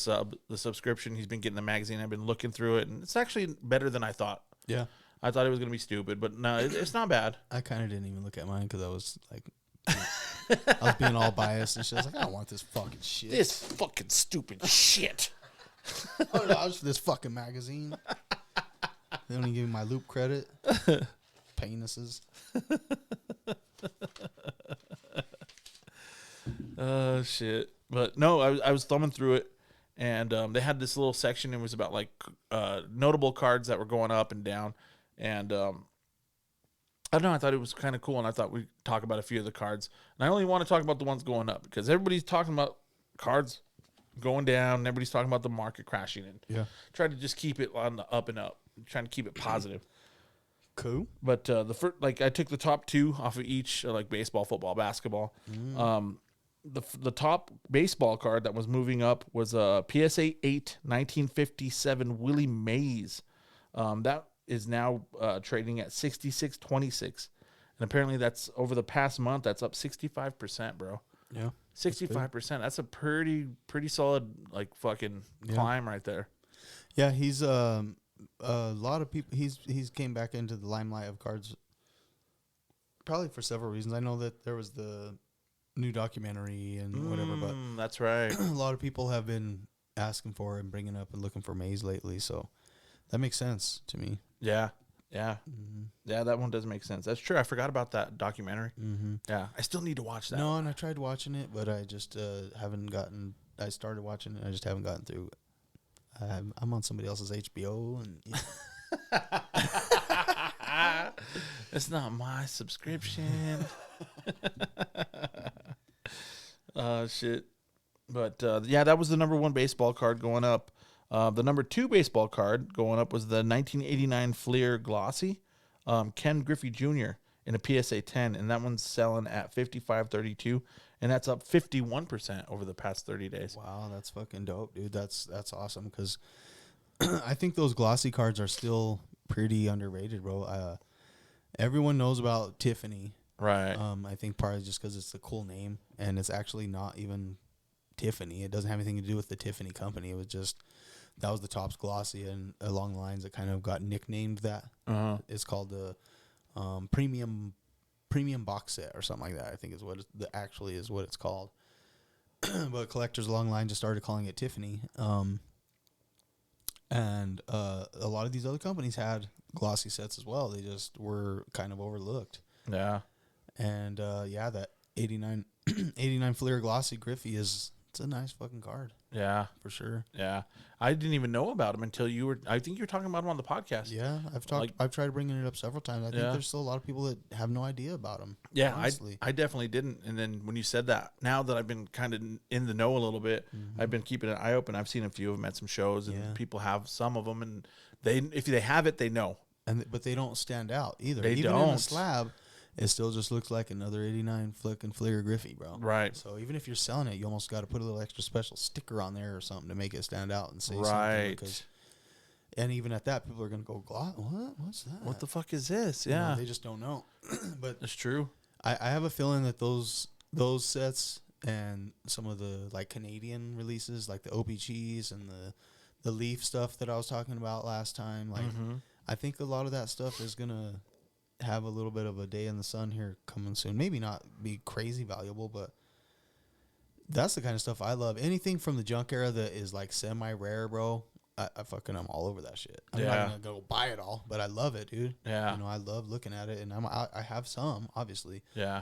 subscription. He's been getting the magazine. I've been looking through it, and it's actually better than I thought. Yeah, I thought it was gonna be stupid, but no, it's not bad. I kind of didn't even look at mine because I was like, I was being all biased and shit. I was like, I don't want this fucking shit. This fucking stupid shit. $100 for this fucking magazine. They don't even give me my loop credit. Penises. Oh shit! But no, I was thumbing through it, and they had this little section. It was about like notable cards that were going up and down, and I don't know. I thought it was kind of cool, and I thought we'd talk about a few of the cards. And I only want to talk about the ones going up because everybody's talking about cards going down, and everybody's talking about the market crashing, and try to just keep it on the up and up, trying to keep it positive. Cool. But the first, like, I took the top two off of each, like baseball, football, basketball. The top baseball card that was moving up was a PSA 8 1957 Willie Mays. That is now trading at 66.26, and apparently that's over the past month. That's up 65%, bro. Yeah. 65%. That's a pretty solid like fucking climb right there. Yeah, he's a lot of people. He's came back into the limelight of cards, probably for several reasons. I know that there was the new documentary and whatever, but That's right. a lot of people have been asking for and bringing up and looking for Mays lately. So that makes sense to me. Yeah. Yeah, that one does make sense. That's true. I forgot about that documentary. Yeah, I still need to watch that. No, and I tried watching it, but I just haven't gotten. I started watching it, I just haven't gotten through it. I'm on somebody else's HBO, and It's not my subscription. Shit. But yeah, that was the number one baseball card going up. The number two baseball card going up was the 1989 Fleer Glossy, Ken Griffey Jr. in a PSA 10, and that one's selling at $55.32, and that's up 51% over the past 30 days. wow, that's fucking dope, dude. That's awesome because I think those glossy cards are still pretty underrated, bro. Everyone knows about Tiffany. Right. I think partly just because it's a cool name, and it's actually not even Tiffany. It doesn't have anything to do with the Tiffany company. It was just that was the Topps Glossy, and along the lines that kind of got nicknamed that. It's called the premium box set or something like that. I think is what actually is what it's called. But collectors along the line just started calling it Tiffany. And a lot of these other companies had glossy sets as well. They just were kind of overlooked. Yeah. And that 89 Fleer Glossy Griffey it's a nice fucking card. Yeah. For sure. Yeah. I didn't even know about him until I think you were talking about him on the podcast. Yeah, I've tried bringing it up several times. I think there's still a lot of people that have no idea about him. Yeah, honestly. I definitely didn't. And then when you said that, now that I've been kind of in the know a little bit, I've been keeping an eye open. I've seen a few of them at some shows, and people have some of them, and if they have it, they know. but they don't stand out either. They Even in don't. a slab, it still just looks like another 89 Flick and Flair Griffey, bro. Right. So even if you're selling it, you almost got to put a little extra special sticker on there or something to make it stand out and say something. Right. Because, and even at that, people are going to go, what? What's that? What the fuck is this? You know, Yeah. they just don't know. But That's true. I have a feeling that those sets and some of the like Canadian releases, like the OPGs and the Leaf stuff that I was talking about last time, like I think a lot of that stuff is gonna have a little bit of a day in the sun here coming soon. Maybe not be crazy valuable, but that's the kind of stuff I love. Anything from the junk era that is like semi rare, bro. I'm all over that shit. I'm not gonna go buy it all, but I love it, dude. Yeah. You know, I love looking at it, and I have some, obviously. Yeah.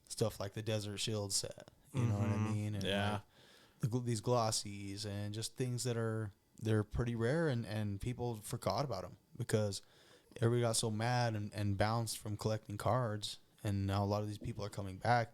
Stuff like the Desert Shield set, you know what I mean? And Yeah. like these glossies and just things that they're pretty rare, and people forgot about them because everybody got so mad and bounced from collecting cards, and now a lot of these people are coming back,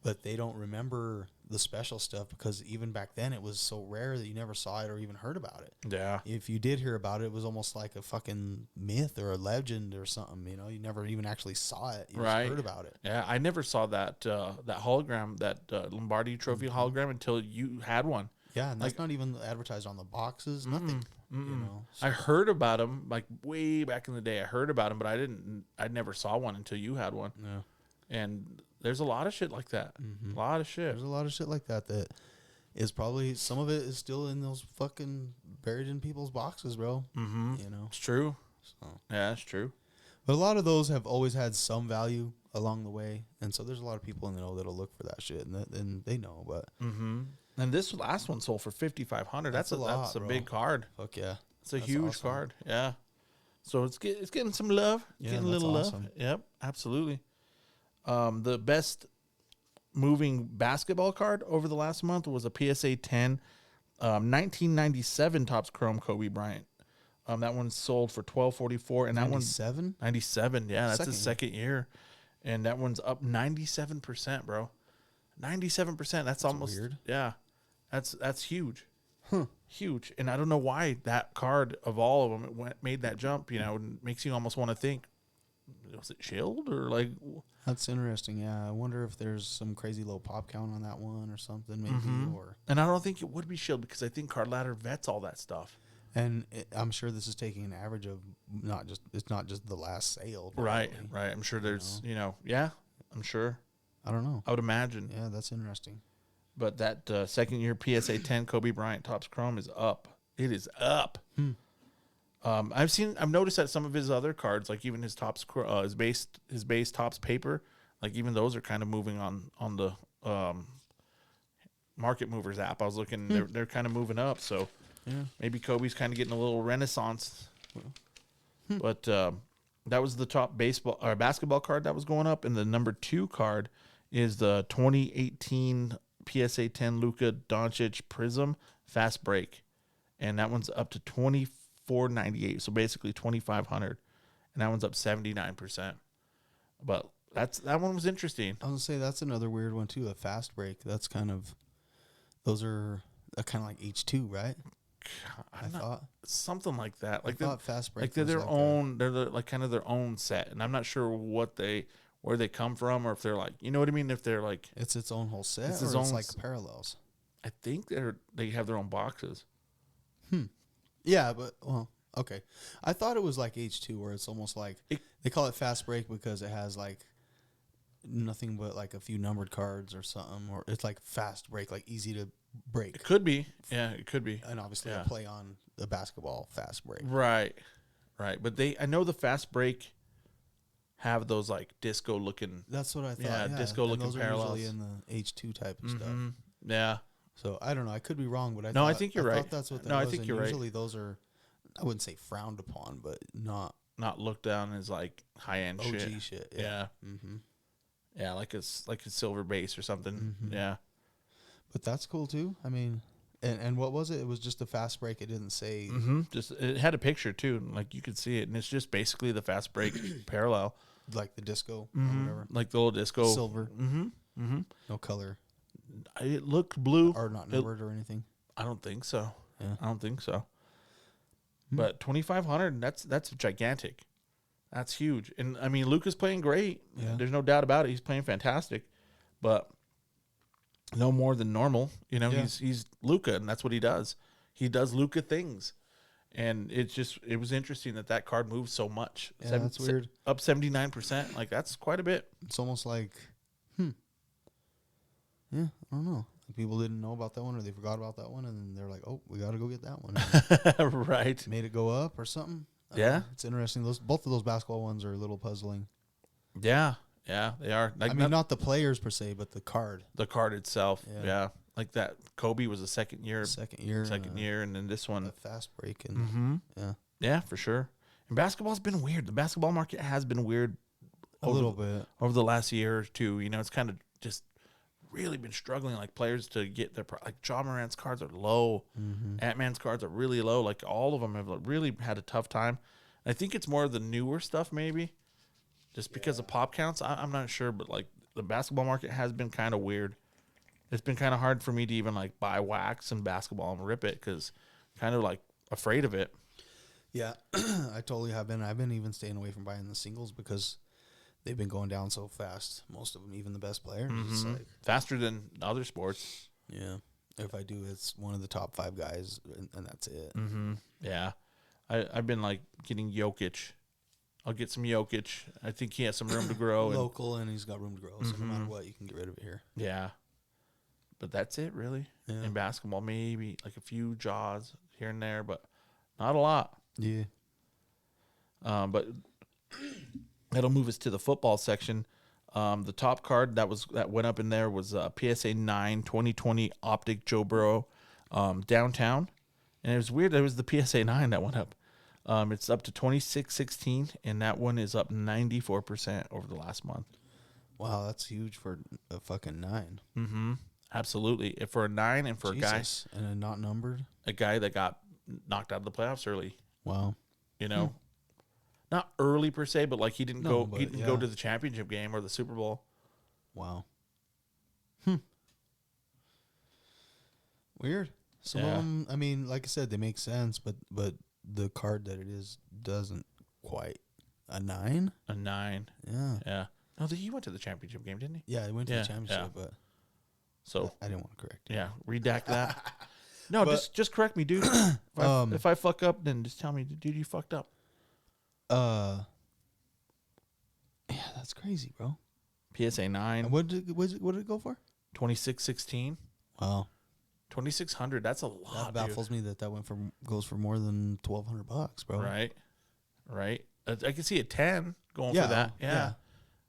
but they don't remember the special stuff because even back then it was so rare that you never saw it or even heard about it. Yeah. If you did hear about it, it was almost like a fucking myth or a legend or something. You know, you never even actually saw it. You Right. just heard about it. Yeah. I never saw that hologram, that Lombardi Trophy hologram until you had one. Yeah, and that's not even advertised on the boxes. Nothing. You know, so- I heard about them like way back in the day. I heard about them, but I never saw one until you had one. yeah. And there's a lot of shit like that. A lot of shit. There's a lot of shit like that is probably, some of it is still in those fucking buried in people's boxes, bro. Mm-hmm. You know, It's true. so. Yeah, that's true. But a lot of those have always had some value along the way, and so there's a lot of people in the know that'll look for that shit, and they know. But And this last one sold for $5,500. That's a lot, bro. big card. fuck yeah, It's a That's huge awesome. card. Yeah. So it's getting some love. Yeah, Getting a that's little awesome. love. Yep, absolutely. The best moving basketball card over the last month was a PSA 10, 1997 Topps Chrome Kobe Bryant. That one sold for $12.44, and that one's 97. 97. Yeah, that's Second his second year, and that one's up 97%, bro. 97%. That's almost weird. Yeah, that's huge. Huge. And I don't know why that card of all of them made that jump. You know, and makes you almost want to think, was it chilled or like? That's interesting. Yeah, I wonder if there's some crazy low pop count on that one or something, maybe. Or And I don't think it would be chilled because I think Card Ladder vets all that stuff. and I'm sure this is taking an average of it's not just the last sale. Right, probably. right. I'm sure there's, yeah, I'm sure. I don't know. I would imagine. Yeah, that's interesting. But that second year PSA 10 Kobe Bryant Topps Chrome is up. It is up. I've noticed that some of his other cards, like even his Topps, his base Topps paper, like even those are kind of moving on the Market Movers app. I was looking, they're kind of moving up. So maybe Kobe's kind of getting a little renaissance. But that was the top basketball card that was going up, and the number 2 card is the 2018 PSA 10 Luka Doncic Prism Fast Break, and that one's up to $24.98, so basically $2,500, and that one's up 79%. But that one was interesting. I was gonna say that's another weird one too. A fast break. That's kind of, those are kind of like H2, right? I thought Something like that. Like I thought fast break. like they're was their own. They're like kind of their own set, and I'm not sure where they come from, or if they're like, you know what I mean? If they're like, It's its own whole set. It's Or its it's own like parallels. I think they have their own boxes. Yeah, but well, okay. I thought it was like H2, where it's almost like they call it fast break because it has like nothing but like a few numbered cards or something, or it's like fast break, like easy to break. It could be, yeah, it could be, And obviously, Yeah. a play on the basketball fast break. right. But I know the fast break have those like disco looking. That's what I thought. Yeah, Yeah, disco and looking those parallels. are usually in the H2 type of stuff. Mhm. Yeah, So I don't know. I could be wrong, but No, I think you're I right. thought that's what that No, I was. think And you're right. usually those are, I wouldn't say frowned upon, but not not looked down as like high end OG shit. shit. Yeah, Mm-hmm. yeah, like a silver base or something. Yeah, But that's cool too. I mean, and what was it? It was just a fast break. It didn't say. just it had a picture too, like you could see it, and it's just basically the fast break parallel, Like the disco or whatever. like the little disco Silver. No color. It looked blue Or not numbered or anything. I don't think so. Yeah. I don't think so. But 2,500, that's gigantic. That's huge. And I mean, Luka's playing great. Yeah. There's no doubt about it. He's playing fantastic, but no more than normal. You know, Yeah. he's Luka, and that's what he does. He does Luka things. And it was interesting that card moved so much. Yeah, that's weird. Up 79%. Like, that's quite a bit. It's almost like, yeah, I don't know. People didn't know about that one, or they forgot about that one, and then they're like, "Oh, we got to go get that one." Right. Made it go up or something. Yeah. It's interesting. Both of those basketball ones are a little puzzling. Yeah. Yeah, they are. Like, I mean, not the players per se, but the card. the card itself. Yeah. Yeah. Like that. Kobe was a second year, and then this one. a fast break, and yeah, Yeah, for sure. And basketball's been weird. The basketball market has been weird a little bit. over the last year or two. You know, it's kind of just really been struggling. Like, players to get their like Ja Morant's cards are low. Ant-Man's cards are really low. Like, all of them have really had a tough time. And I think it's more of the newer stuff, maybe, just because of pop counts. I'm not sure, but like the basketball market has been kind of weird. It's been kind of hard for me to even like buy wax and basketball and rip it because kind of like afraid of it. Yeah, I totally have been. I've been even staying away from buying the singles because they've been going down so fast. Most of them, even the best players, it's like, Faster than other sports. yeah. If I do, it's one of the top 5 guys, and that's it. Yeah. I've been like getting Jokic. I'll get some Jokic. I think he has some room to grow. Local, and he's got room to grow. So no matter what, you can get rid of it here. Yeah. But that's it, really. Yeah. In basketball, maybe like a few jaws here and there, but not a lot. Yeah. But that'll move us to the football section. The top card that went up in there was PSA 9 2020 Optic Joe Burrow downtown. And it was weird. It was the PSA 9 that went up. It's up to 26.16, and that one is up 94% over the last month. Wow, that's huge for a fucking 9. Absolutely. If for a 9 and for Jesus. And a not numbered. a guy that got knocked out of the playoffs early, Wow. you know, not early per se, but like he didn't go yeah. to the championship game or the Super Bowl. Wow. Weird. Some Yeah. of them, I mean, like I said, they make sense, but the card that it is doesn't quite. A 9? A 9. Yeah. Yeah. No, he went to the championship game, didn't he? Yeah, he went to Yeah, the championship, yeah. but So I didn't want to correct you. yeah, redact that. No, But- just correct me, dude. If I fuck up, then just tell me, dude, you fucked up. Yeah, that's crazy, bro. PSA 9, And what did it go for? 26.16, Wow. 2,600. That's a lot, That baffles me that goes for more than $1,200, bro. dude. Right. I can see a 10 going Yeah, for that. yeah. Yeah.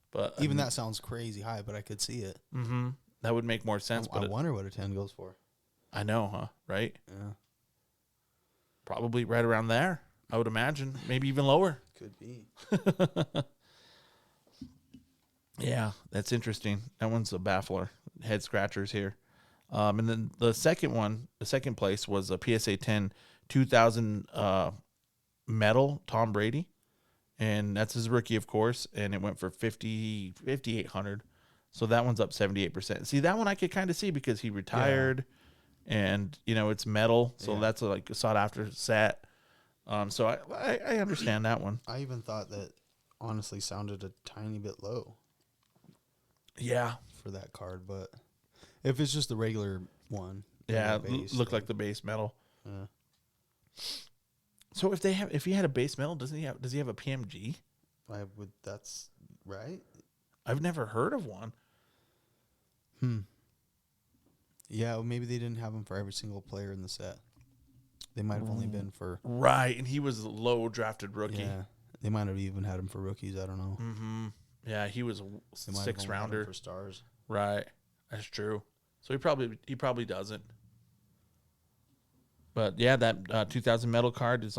But Even that sounds crazy high, but I could see it. that would make more sense. I But wonder what a 10 goes for. I know, huh? Right. Yeah, Probably right around there. I would imagine, maybe even lower. could be. Yeah, that's interesting. That one's a baffler. Head scratchers here. And then the second place was a PSA 10 2000 medal Tom Brady. And that's his rookie, of course. And it went for 5,800. So that one's up 78%. See, that one I could kind of see because he retired and, you know, it's metal. So that's like a sought after set. So I understand that one. I even thought that honestly sounded a tiny bit low Yeah. for that card, but if it's just the regular one, Yeah, regular base, look then- like the base metal. Yeah. So if he had a base metal, does he have a PMG? That's right. I've never heard of one. Yeah, well, maybe they didn't have them for every single player in the set. They might have only been for Right, and he was a low drafted rookie. yeah. They might have even had them for rookies. I don't know. Yeah, he was a They might have sixth only had 'em rounder. for stars. Right, that's true. So he probably doesn't. But yeah, that 2000 metal card is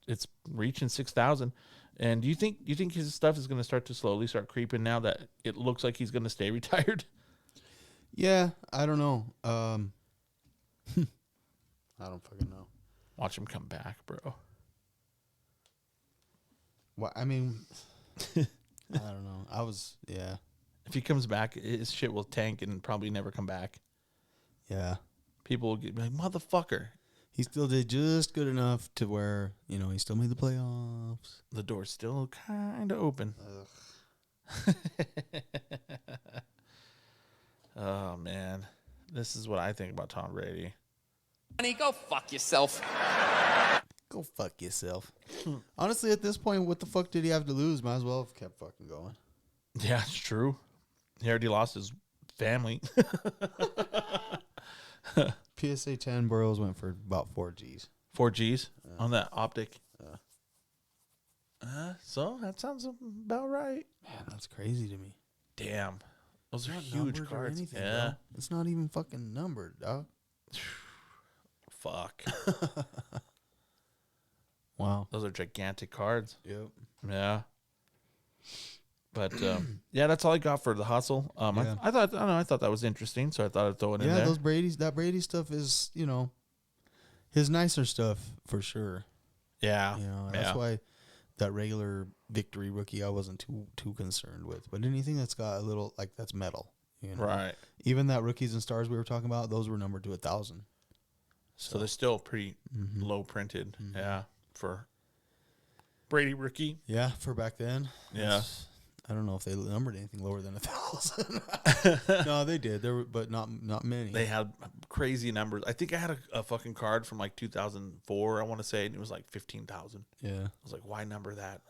it's reaching 6,000. And do you think his stuff is going to start to creeping now that it looks like he's going to stay retired? Yeah, I don't know. I don't fucking know. Watch him come back, bro. Well, I mean, I don't know. Yeah. If he comes back, his shit will tank and probably never come back. Yeah. People will be like, motherfucker. he still did just good enough to where, you know, he still made the playoffs. The door's still kind of open. Oh, man. This is what I think about Tom Brady. Honey, go fuck yourself. Go fuck yourself. Honestly, at this point, what the fuck did he have to lose? Might as well have kept fucking going. Yeah, it's true. He already lost his family. PSA 10 Burrows went for about 4 G's. 4 G's on that optic. So that sounds about right. Man, that's crazy to me. Damn. Those are Not huge numbered or cards. anything, Yeah. bro. It's not even fucking numbered, dog. Fuck. Wow. Those are gigantic cards. Yep. Yeah. But yeah, that's all I got for the hustle. Yeah. I thought that was interesting, so I thought I'd throw it in there. Yeah, that Brady stuff is, you know, his nicer stuff for sure. Yeah. You know, that's why that regular victory rookie I wasn't too concerned with. But anything that's got a little like that's metal, you know. Right. Even that rookies and stars we were talking about, those were numbered to 1,000. So they're still pretty low printed. Yeah. For Brady rookie. Yeah, for back then. Yeah. I don't know if they numbered anything lower than 1,000. No, they did. There were, but not many. They had crazy numbers. I think I had a fucking card from like 2004, I want to say, and it was like 15,000. Yeah. I was like, why number that?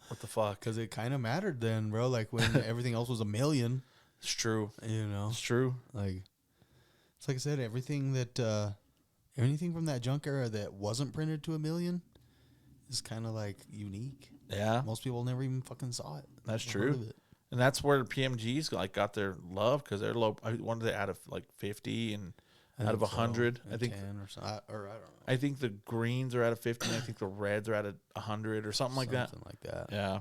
What the fuck? Because it kind of mattered then, bro. Like when everything else was a million. It's true. You know. It's true. Like, it's like I said, everything anything from that junk era that wasn't printed to 1 million is kind of like unique. Yeah. Most people never even fucking saw it. That's Never heard true. of it. And that's where PMGs like got their love because they're low. I wanted to out of like 50 and out of 100. I think 10 or something. Or I don't know. I think the greens are out of 50. And I think the reds are out of 100 or something like that. Something like that. Yeah.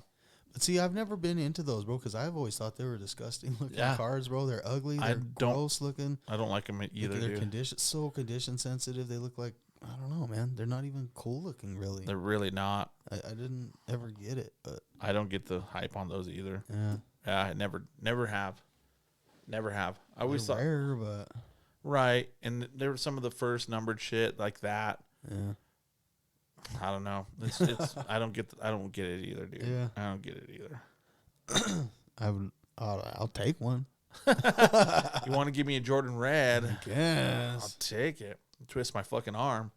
But see, I've never been into those, bro, because I've always thought they were disgusting looking cards, bro. They're ugly. They're gross looking. I don't like them either, They're dude. so condition sensitive. They look like, I don't know, man. They're not even cool looking, really. They're really not. I didn't ever get it, but I don't get the hype on those either. yeah. Yeah, I never have. I always They're thought rare, but right, and there were some of the first numbered shit like that. yeah. I don't know. It's I don't get it either, dude. Yeah. I don't get it either. I'll take one. You want to give me a Jordan red? I'll Yes. take it. Twist my fucking arm.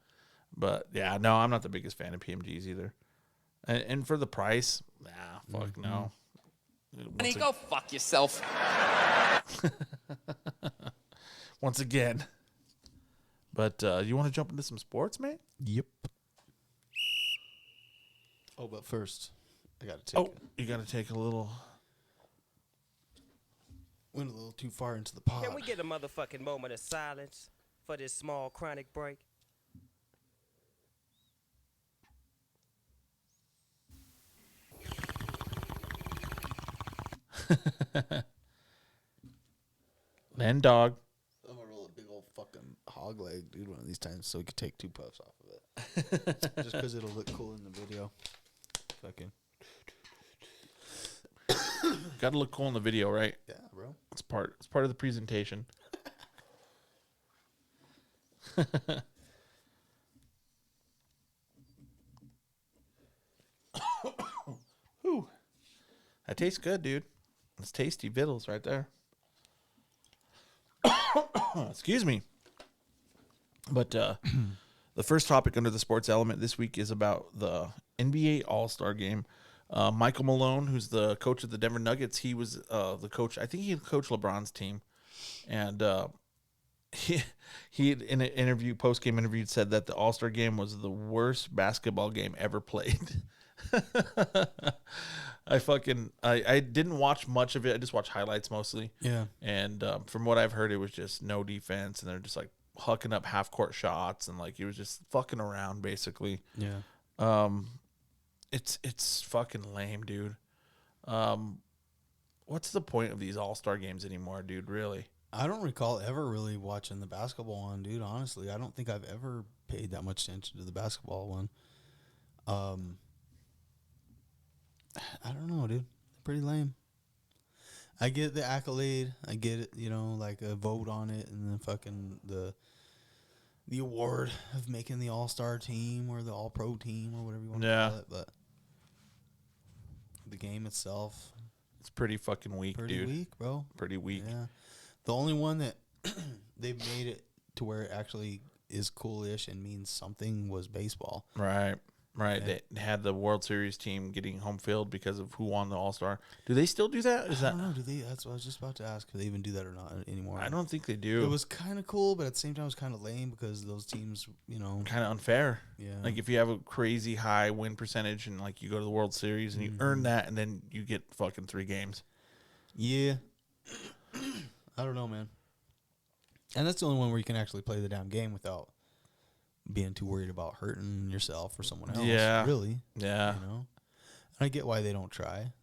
But yeah, no, I'm not the biggest fan of PMGs either. And for the price, fuck no. Honey, go fuck yourself. Once again. But you want to jump into some sports, man? Yep. Oh, but first, I gotta take. You got to take a little. Went a little too far into the pod. Can we get a motherfucking moment of silence for this small chronic break? Man, dog. I'm gonna roll a big old fucking hog leg, dude, one of these times, so we could take 2 puffs off of it. Just because it'll look cool in the video. Fucking. Got to look cool in the video, right? Yeah, bro. It's part of the presentation. Whew. That tastes good, dude. It's tasty vittles right there. Excuse me. But the first topic under the sports element this week is about the NBA All-Star Game. Michael Malone, who's the coach of the Denver Nuggets, he was the coach. I think he coached LeBron's team, and he in an interview, post-game interview, said that the All-Star Game was the worst basketball game ever played. I didn't watch much of it. I just watched highlights mostly. Yeah. And from what I've heard, it was just no defense, and they're just like hucking up half-court shots, and like it was just fucking around basically. Yeah. It's fucking lame, dude. What's the point of these All-Star games anymore, dude? Really? I don't recall ever really watching the basketball one, dude. Honestly, I don't think I've ever paid that much attention to the basketball one. I don't know, dude. Pretty lame. I get the accolade. I get it, you know, like a vote on it, and then fucking the the award of making the All-Star team or the All-Pro team or whatever you want to Yeah. call it, but the game itself, It's pretty fucking weak, pretty dude. weak, bro. Pretty weak. Yeah. The only one that they've made it to where it actually is coolish and means something was baseball. Right. Right. Yeah. They had the World Series team getting home field because of who won the All-Star. Do they still do that? Is I that don't know. Do they? That's what I was just about to ask. Do they even do that or not anymore? I don't think they do. It was kind of cool, but at the same time, it was kind of lame because those teams, kind of unfair. Yeah. Like if you have a crazy high win percentage and like you go to the World Series and you earn that and then you get fucking 3 games. Yeah. I don't know, man. And that's the only one where you can actually play the damn game without being too worried about hurting yourself or someone else. Yeah. Really. Yeah. And I get why they don't try,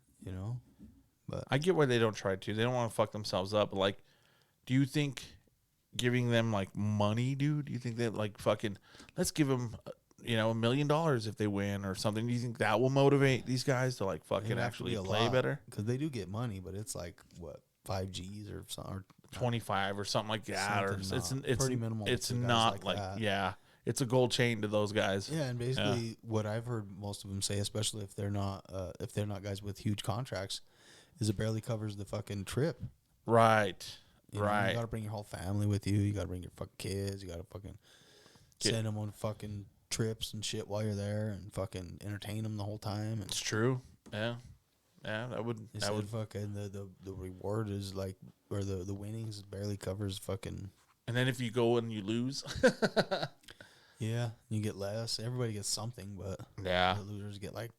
but I get why they don't try to. They don't want to fuck themselves up. But like, do you think giving them like money, dude? Do you think that like fucking let's give them $1 million if they win or something? Do you think that will motivate these guys to like fucking actually play better? because they do get money, but it's like what 5 G's or something. Or 25 or something like that, or Something it's pretty minimal It's to guys not like like that. yeah, it's a gold chain to those guys. Yeah, and basically what I've heard most of them say, especially if they're not guys with huge contracts, is it barely covers the fucking trip. Right, You right. got to bring your whole family with you. You got to bring your fucking kids. You got to fucking send them on fucking trips and shit while you're there, and fucking entertain them the whole time. And It's true. Yeah, that would fucking the reward is like, or the winnings barely covers fucking. And then if you go and you lose, Yeah, you get less. Everybody gets something, but yeah, the losers get like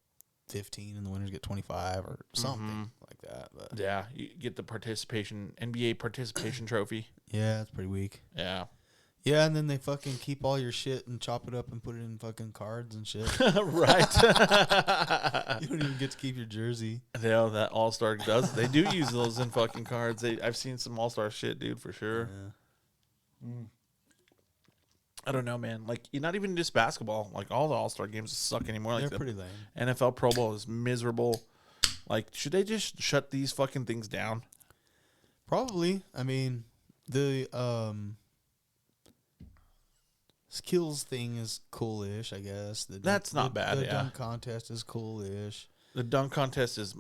15 and the winners get 25 or something like that. But yeah, you get the NBA participation trophy. yeah, it's pretty weak. Yeah, Yeah, and then they fucking keep all your shit and chop it up and put it in fucking cards and shit. right. You don't even get to keep your jersey. Yeah, that All-Star does. They do use those in fucking cards. I've seen some All-Star shit, dude, for sure. Yeah. I don't know, man. Like, you're not even just basketball. Like, all the All-Star games suck anymore. Like, They're pretty lame. NFL Pro Bowl is miserable. Like, should they just shut these fucking things down? Probably. I mean, the skills thing is coolish, I guess. That's not bad, The yeah. dunk contest is coolish. The dunk contest is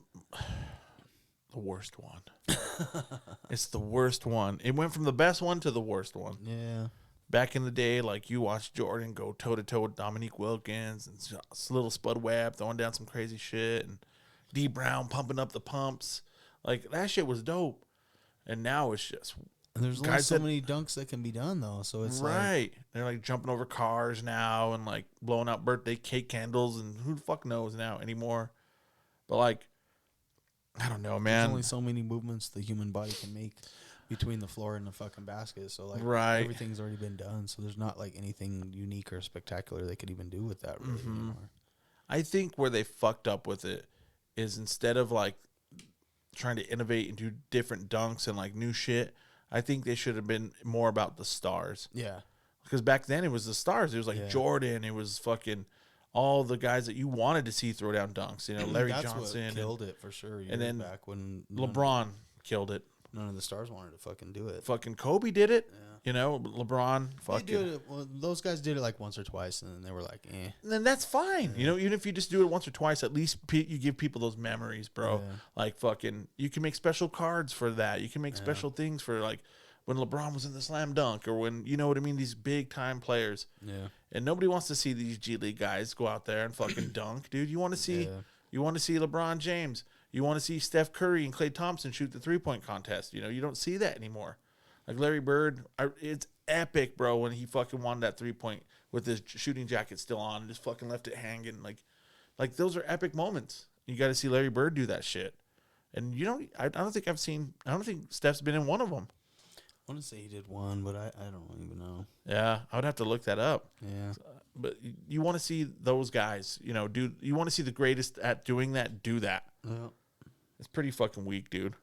the worst one. It's the worst one. It went from the best one to the worst one. Yeah. Back in the day, like, you watched Jordan go toe-to-toe with Dominique Wilkins and little Spud Webb throwing down some crazy shit and D. Brown pumping up the pumps. Like, that shit was dope. And now it's just... And there's only guys so that- many dunks that can be done, though. So it's right. They're, like, jumping over cars now and, like, blowing out birthday cake candles and who the fuck knows now anymore. But, like, I don't know, there's man. only so many movements the human body can make between the floor and the fucking basket. So, like, Right. everything's already been done. So there's not, like, anything unique or spectacular they could even do with that really anymore. I think where they fucked up with it is instead of, like, trying to innovate and do different dunks and, like, new shit, I think they should have been more about the stars. Yeah. Because back then it was the stars. It was like Yeah. Jordan. It was fucking all the guys that you wanted to see throw down dunks. You know, Larry That's Johnson. what killed it for sure. and then back when LeBron killed it. none of the stars wanted to fucking do it. Fucking Kobe did it. Yeah. You know, LeBron. They Fucking. did it. Well, those guys did it like once or twice, and then they were like, "Eh." Then that's fine. You know, even if you just do it once or twice, at least you give people those memories, bro. Yeah. Like fucking, you can make special cards for that. You can make special things for like when LeBron was in the slam dunk or when, you know what I mean, these big time players. Yeah. And nobody wants to see these G League guys go out there and fucking dunk, dude. You want to see, LeBron James. You want to see Steph Curry and Klay Thompson shoot the 3-point contest. You know, you don't see that anymore. Like Larry Bird, it's epic, bro, when he fucking won that 3-point with his shooting jacket still on and just fucking left it hanging. Like those are epic moments. You got to see Larry Bird do that shit. And I don't think Steph's been in one of them. I want to say he did one, but I don't even know. Yeah, I would have to look that up. Yeah. But you want to see those guys, you know, dude. You want to see the greatest at doing that, do that. Yeah. It's pretty fucking weak, dude.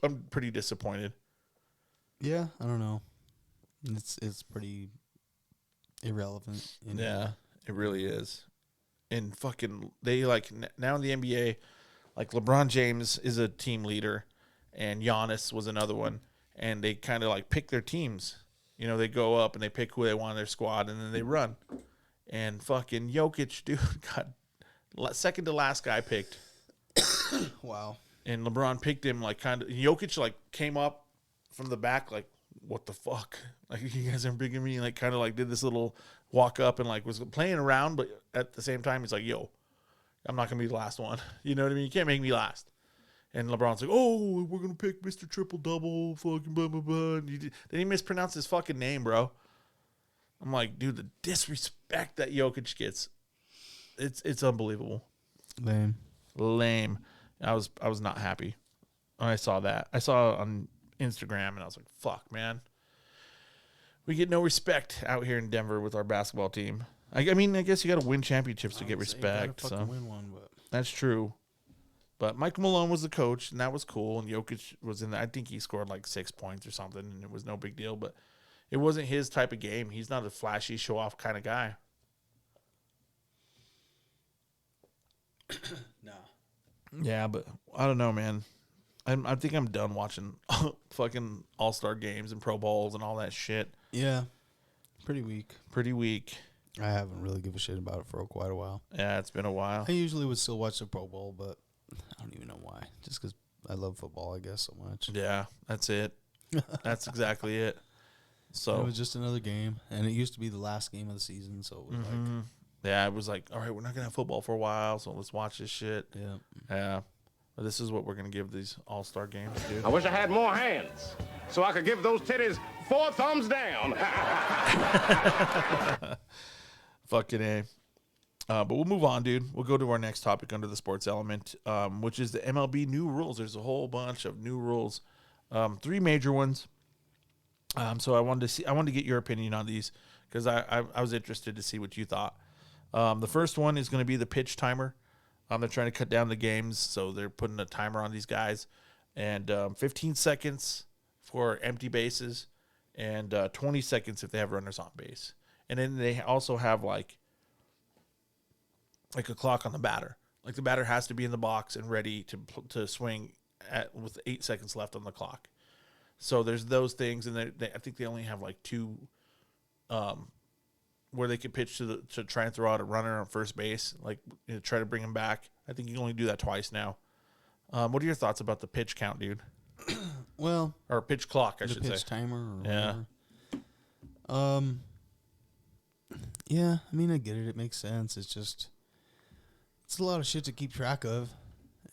I'm pretty disappointed. Yeah, I don't know. It's pretty irrelevant. Yeah, it really is. And fucking, they like now in the NBA, like LeBron James is a team leader, and Giannis was another one, and they kind of like pick their teams. You know, they go up and they pick who they want in their squad, and then they run. And fucking Jokic, dude, got second to last guy picked. Wow. And LeBron picked him like kind of. Jokic like came up from the back like, what the fuck? Like, you guys aren't picking me. Like, kind of like did this little walk up and like was playing around, but at the same time, he's like, yo, I'm not gonna be the last one. You know what I mean? You can't make me last. And LeBron's like, oh, we're gonna pick Mr. Triple Double, fucking blah blah blah. Then he mispronounced his fucking name, bro. I'm like, dude, the disrespect that Jokic gets, it's unbelievable. Lame. I was not happy when I saw that. I saw it on Instagram and I was like, fuck, man. We get no respect out here in Denver with our basketball team. I mean, I guess you got to win championships to get respect. You gotta fucking win one, but that's true. But Michael Malone was the coach, and that was cool. And Jokic was in there. I think he scored like 6 points or something, and it was no big deal. But it wasn't his type of game. He's not a flashy, show-off kind of guy. nah. Yeah, but I don't know, man. I think I'm done watching fucking All-Star games and Pro Bowls and all that shit. Yeah. Pretty weak. Pretty weak. I haven't really given a shit about it for quite a while. Yeah, it's been a while. I usually would still watch the Pro Bowl, but I don't even know why. Just because I love football, I guess, so much. Yeah, that's it. That's exactly it. So it was just another game, and it used to be the last game of the season, so it was like... Yeah, it was like, all right, we're not going to have football for a while, so let's watch this shit. Yeah. Yeah. But this is what we're going to give these all-star games, dude. I wish I had more hands so I could give those titties 4 thumbs down. Fucking A. But we'll move on, dude. We'll go to our next topic under the sports element, which is the MLB new rules. There's a whole bunch of new rules, 3 major ones. So I wanted to get your opinion on these because I was interested to see what you thought. The first one is going to be the pitch timer. They're trying to cut down the games, so they're putting a timer on these guys. And 15 seconds for empty bases and 20 seconds if they have runners on base. And then they also have like a clock on the batter. Like the batter has to be in the box and ready to swing with 8 seconds left on the clock. So there's those things, and I think they only have like 2 where they can pitch to try and throw out a runner on first base, like try to bring him back. I think you can only do that twice now. What are your thoughts about the pitch count, dude? Well, or pitch clock, I should say. The pitch timer or yeah. whatever. Yeah, I mean, I get it. It makes sense. It's a lot of shit to keep track of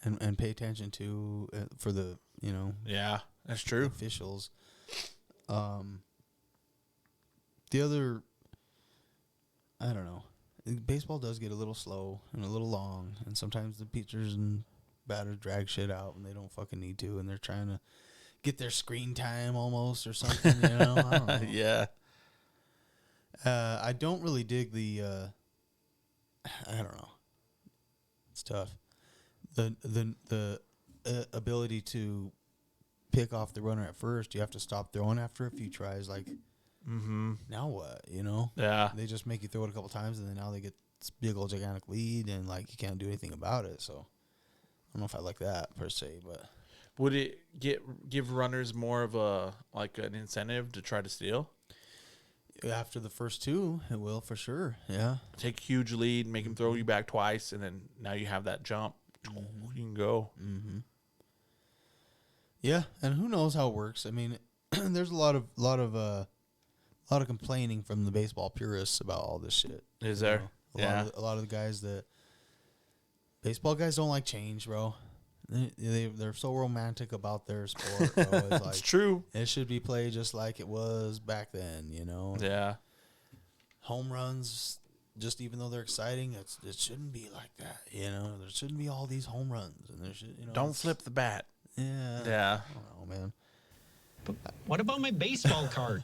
and pay attention to for the, Yeah, that's true. Officials. The other, I don't know. Baseball does get a little slow and a little long, and sometimes the pitchers and batters drag shit out when they don't fucking need to, and they're trying to get their screen time almost or something, I don't know. Yeah. I don't really dig the, I don't know. It's tough. The ability to pick off the runner at first, you have to stop throwing after a few tries, like, now what, Yeah. They just make you throw it a couple times, and then now they get this big old gigantic lead, and like you can't do anything about it. So I don't know if I like that per se, but would it give runners more of an incentive to try to steal? after the first 2, it will for sure. Yeah, Take a huge lead, make him throw you back twice, and then now you have that jump. You can go. yeah, and who knows how it works? I mean, there's a lot of complaining from the baseball purists about all this shit. Is there? A lot of the guys baseball guys don't like change, bro. They're so romantic about their sport, bro. It's like, It's true. It should be played just like it was back then, Yeah. Home runs, just even though they're exciting, it shouldn't be like that, There shouldn't be all these home runs, and there should, Don't flip the bat. Yeah. Yeah. I don't know, man. What about my baseball card?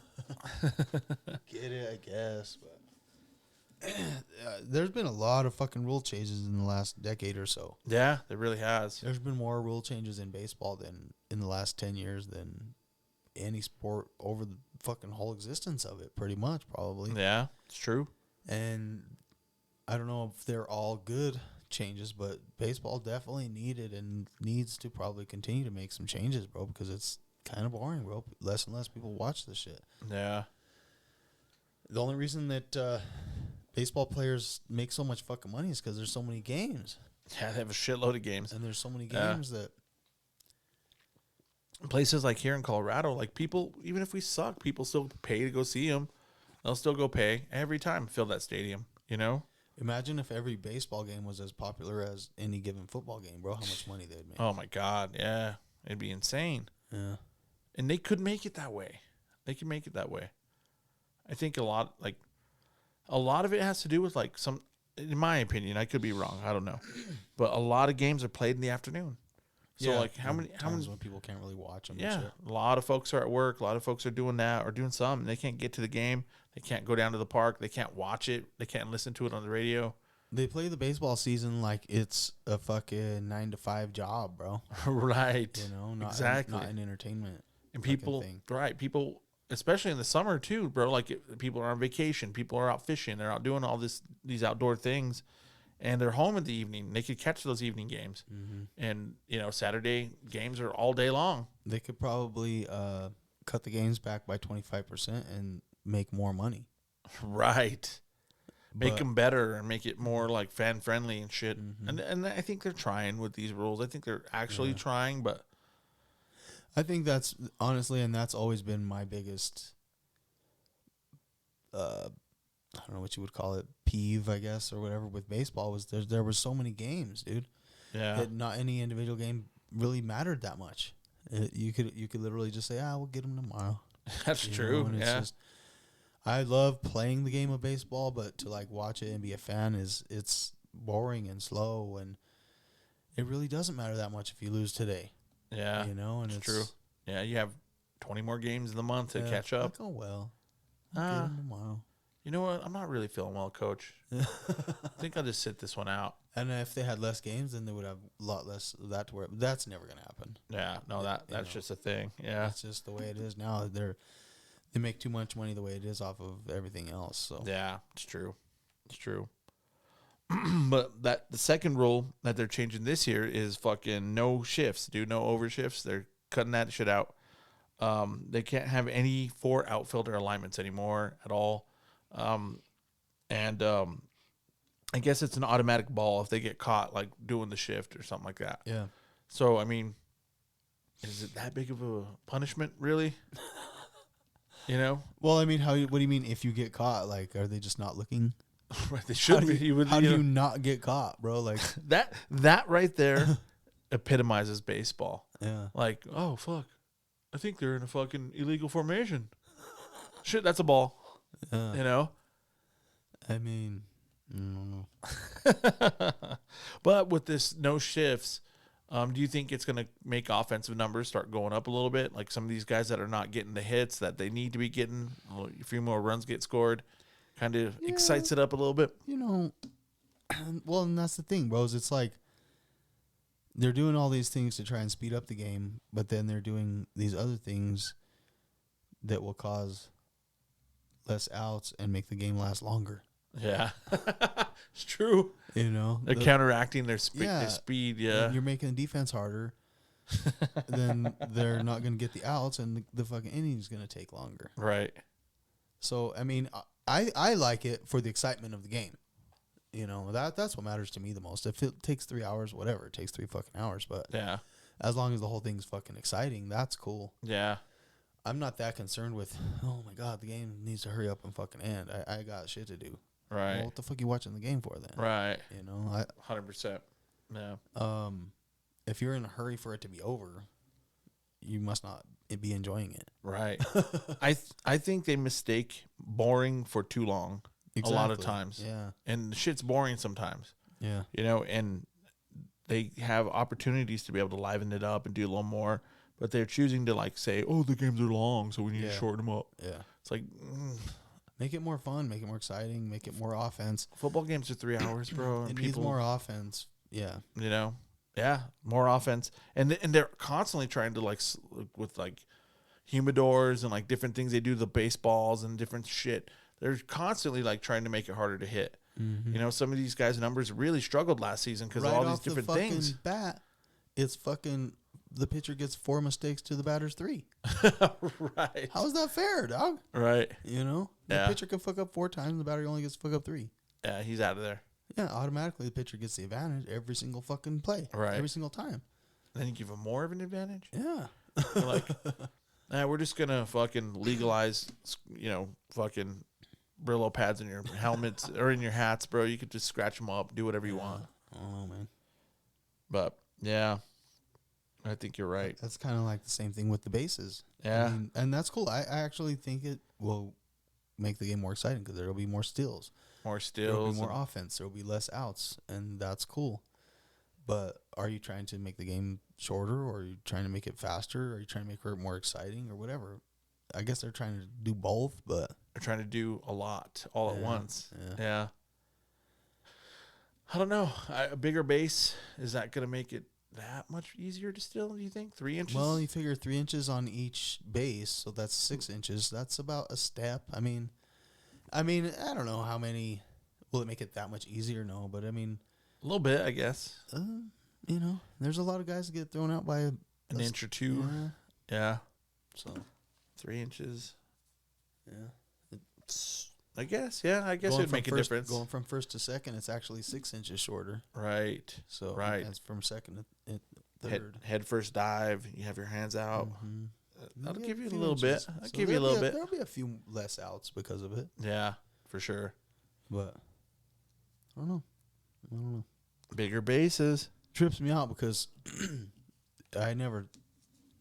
Get it, I guess, but there's been a lot of fucking rule changes in the last decade or so. Yeah, it really has. There's been more rule changes in baseball than in the last 10 years than any sport over the fucking whole existence of it, pretty much, probably. Yeah, it's true. And I don't know if they're all good changes, but baseball definitely needed and needs to probably continue to make some changes, bro, because it's kind of boring, bro. Less and less people watch this shit. Yeah. The only reason that baseball players make so much fucking money is because there's so many games. Yeah, they have a shitload of games. And there's so many games that... Places like here in Colorado, like people, even if we suck, people still pay to go see them. They'll still go pay every time, fill that stadium, you know? Imagine if every baseball game was as popular as any given football game, bro. How much money they'd make. Oh, my God, yeah. It'd be insane. Yeah. And they could make it that way. They can make it that way. I think a lot of it has to do with, like, some, in my opinion, I could be wrong, I don't know. But a lot of games are played in the afternoon. So, like, how many when people can't really watch them? Yeah, and shit. a lot of folks are at work. A lot of folks are doing that or doing something. They can't get to the game. They can't go down to the park. They can't watch it. They can't listen to it on the radio. They play the baseball season like it's a fucking 9-to-5 job, bro. Right. You know, not exactly. not an entertainment. And people, thing. right? People, especially in the summer too, bro. Like people are on vacation. People are out fishing. They're out doing all these outdoor things. And they're home in the evening. They could catch those evening games. Mm-hmm. And, you know, Saturday games are all day long. They could probably cut the games back by 25% and make more money. Right. Make But- them better and make it more, like, fan-friendly and shit. Mm-hmm. And I think they're trying with these rules. I think they're actually trying, but... I think that's, honestly, and that's always been my biggest, I don't know what you would call it, peeve, I guess, or whatever, with baseball, was there were so many games, dude. Yeah. That not any individual game really mattered that much. You could literally just say, we'll get them tomorrow. That's You true. know, and it's just, I love playing the game of baseball, but to like watch it and be a fan it's boring and slow, and it really doesn't matter that much if you lose today. Yeah. You know, and it's true. Yeah, you have 20 more games in the month to catch up. Like, oh well, I'll get 'em tomorrow. You know what? I'm not really feeling well, Coach. I think I'll just sit this one out. And if they had less games, then they would have a lot less of that to worry. That's never gonna happen. Yeah, no, that's just a thing. Yeah, That's just the way it is now. They make too much money the way it is off of everything else. So yeah, it's true. It's true. But the second rule that they're changing this year is fucking no shifts, dude. No overshifts. They're cutting that shit out. They can't have any 4 outfielder alignments anymore at all. I guess it's an automatic ball if they get caught like doing the shift or something like that. yeah. So I mean, is it that big of a punishment, really? You know, Well, I mean, what do you mean if you get caught? Like, are they just not looking? right? They should be. How do you not get caught, bro? Like, that right there epitomizes baseball. yeah. Like, oh fuck, I think they're in a fucking illegal formation. Shit, that's a ball. Yeah. You know. I mean, I don't know. But with this no shifts, do you think it's going to make offensive numbers start going up a little bit? Like some of these guys that are not getting the hits that they need to be getting, a few more runs get scored, kind of excites it up a little bit. You know, well, and that's the thing, bros. It's like they're doing all these things to try and speed up the game, but then they're doing these other things that will cause less outs and make the game last longer. Yeah, it's true. You know, They're counteracting their speed. Yeah, You're making the defense harder. Then they're not going to get the outs, and the fucking inning's going to take longer. right. So, I mean, I like it for the excitement of the game. You know, that's what matters to me the most. If it takes 3 hours, whatever, it takes 3 fucking hours. But Yeah, as long as the whole thing's fucking exciting, that's cool. yeah, I'm not that concerned with, oh my God, the game needs to hurry up and fucking end. I got shit to do. right, Well, what the fuck you watching the game for then? right. You know, 100%. Yeah, if you're in a hurry for it to be over, you must not be enjoying it. right. I think they mistake boring for too long a lot of Exactly. times. Yeah. And shit's boring sometimes. Yeah. You know, and they have opportunities to be able to liven it up and do a little more, but they're choosing to like say, "Oh, the games are long, so we need to shorten them up." Yeah. It's like Make it more fun, make it more exciting, make it more offense. football games are 3 hours, bro. It And needs more offense. Yeah. you know, yeah, more offense, and they're constantly trying to like with like humidors and like different things they do to the baseballs and different shit. They're constantly like trying to make it harder to hit. You know, some of these guys' numbers really struggled last season because of all these different things. Bat, it's fucking the pitcher gets 4 mistakes to the batter's 3. Right. How is that fair, dog? Right. You know, the Yeah. pitcher can fuck up 4 times, the batter only gets to fuck up 3. Yeah, he's out of there. Yeah, automatically the pitcher gets the advantage every single fucking play, Right. every single time. Then you give him more of an advantage. Yeah, You're like, nah, we're just gonna fucking legalize, fucking Brillo pads in your helmets or in your hats, bro. You could just scratch them up, do whatever you want. oh man, But yeah, I think you're right. that's kind of like the same thing with the bases. Yeah. I mean, and that's cool. I actually think it will make the game more exciting because there will be more steals. More There will steals. be more offense. There will be less outs, and that's cool. But are you trying to make the game shorter, or are you trying to make it faster, or are you trying to make it more exciting, or whatever? I guess they're trying to do both, but They're trying to do a lot all at Yeah, once. yeah. Yeah. I don't know. A bigger base, is that going to make it that much easier to steal, do you think? 3 inches? well, you figure 3 inches on each base, so that's 6 inches. That's about a step. I mean, I don't know how many. Will it make it that much easier? No, but I mean, a little bit, I guess. there's a lot of guys that get thrown out by An inch or two. Yeah, Yeah. so 3 inches. yeah. I guess. Yeah, I guess it would make a difference. Going from first to second, it's actually 6 inches shorter. Right. So Right. that's from second to third. Head first dive. You have your hands out. Mhm. That'll Yeah, give you a few little inches. bit. I'll So give you a little bit. There'll be a few less outs because of it, Yeah, for sure. but I don't know. Bigger bases. Trips me out because I never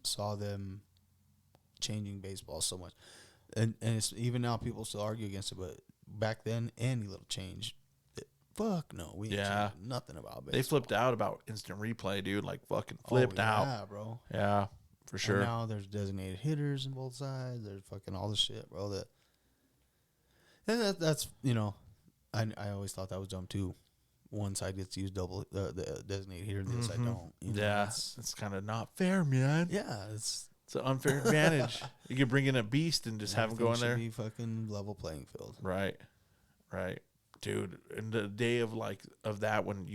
saw them changing baseball so much, and it's even now people still argue against it. But back then, any little change, fuck no, we ain't Yeah. changing nothing about baseball. They flipped out about instant replay, dude. Like fucking Oh, flipped out. yeah, bro. Yeah, for And sure. now there's designated hitters on both sides. There's fucking all this shit, bro. That's I always thought that was dumb too. One side gets to use double the designated hitter, and the other side don't. You know, Yeah, it's- it's kind of not fair, man. yeah. It's It's an unfair advantage. You could bring in a beast and just have him go in everything there. should be fucking level playing field. Right, dude. In the day of that when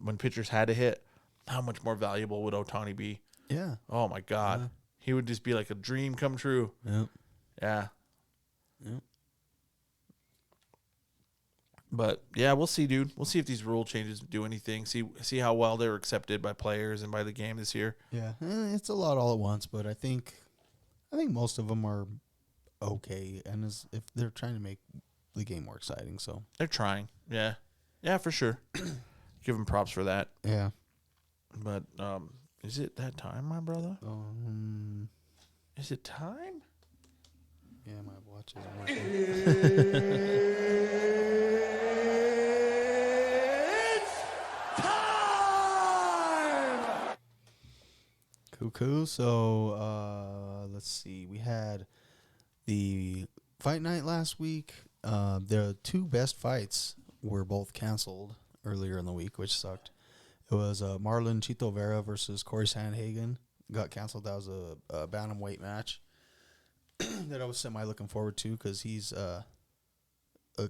when pitchers had to hit, how much more valuable would Ohtani be? Yeah. Oh my God, Yeah. he would just be like a dream come true. Yep. Yeah. Yep. But yeah, we'll see, dude. We'll see if these rule changes do anything. See how well they're accepted by players and by the game this year. Yeah. It's a lot all at once, but I think most of them are okay, and if they're trying to make the game more exciting, so They're trying. Yeah, for sure. Give them props for that. yeah. But is it that time, my brother? Is it time? Yeah, my watch isn't working. Cool. So let's see. We had the fight night last week. The 2 best fights were both canceled earlier in the week, which sucked. It was Marlon Chito Vera versus Corey Sandhagen. Got canceled. That was a bantamweight match that I was semi looking forward to because he's a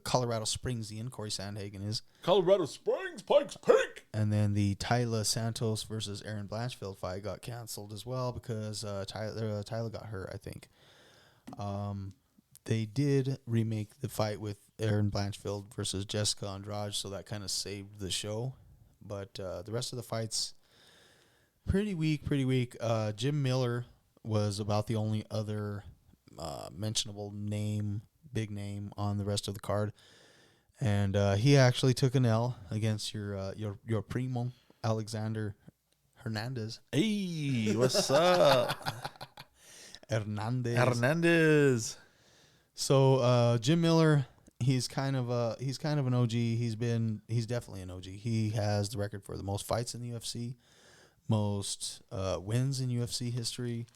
Colorado Springsian. Corey Sandhagen is. Colorado Springs, Pikes Peak. And then the Tyler Santos versus Aaron Blanchfield fight got canceled as well because Tyler got hurt, I think. They did remake the fight with Aaron Blanchfield versus Jessica Andrade, so that kind of saved the show. But the rest of the fights, pretty weak. Jim Miller was about the only other mentionable big name on the rest of the card. And he actually took an L against your primo, Alexander Hernandez. Hey, what's up? Hernandez. So Jim Miller, he's kind of an OG. He's definitely an OG. He has the record for the most fights in the UFC, most wins in UFC history,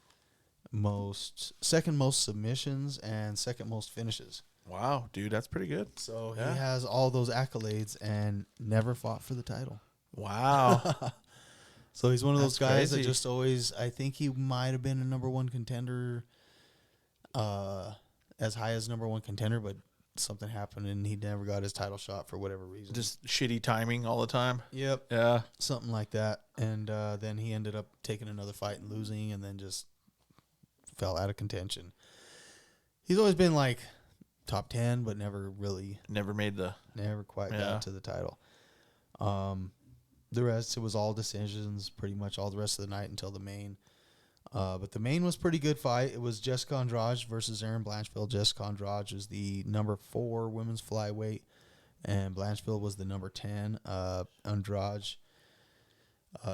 second most submissions, and second most finishes. Wow, dude, that's pretty good. So Yeah. he has all those accolades and never fought for the title. Wow. So he's one of those That's guys crazy. that just always, I think he might have been a number 1 contender, as high as number 1 contender, but something happened and he never got his title shot for whatever reason. Just shitty timing all the time. Yep. Yeah. Something like that. And then he ended up taking another fight and losing and then just fell out of contention. He's always been like top 10, but never quite got to the title. The rest, it was all decisions pretty much all the rest of the night until the main. But the main was pretty good fight. It was Jessica Andrade versus Erin Blanchfield. Jessica Andrade is the number 4 women's flyweight, and Blanchfield was the number 10. Andrade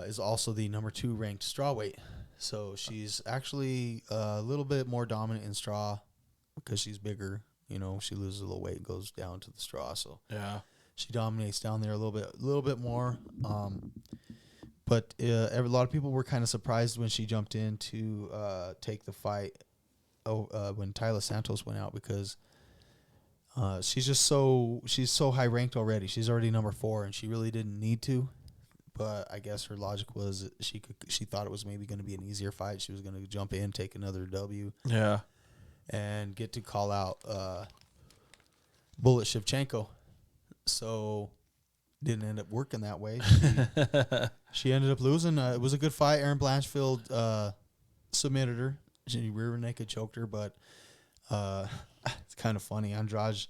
is also the number 2 ranked strawweight. So she's actually a little bit more dominant in straw because she's bigger. You know, she loses a little weight, goes down to the straw. So Yeah. she dominates down there a little bit more. But a lot of people were kind of surprised when she jumped in to take the fight when Tyler Santos went out because she's so high ranked already. She's already number 4, and she really didn't need to. But I guess her logic was she thought it was maybe going to be an easier fight. She was going to jump in, take another W, Yeah. and get to call out Bullet Shevchenko. So didn't end up working that way. She ended up losing. It was a good fight. Erin Blanchfield submitted her. She rear naked choked her, but it's kind of funny. Andrade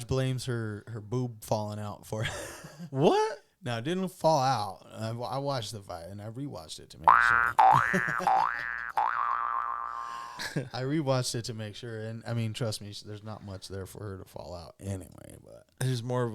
blames her boob falling out for it. What? Now, it didn't fall out. I watched the fight, and I rewatched it to make sure. I rewatched it to make sure, and I mean, trust me, there's not much there for her to fall out anyway. But It was more of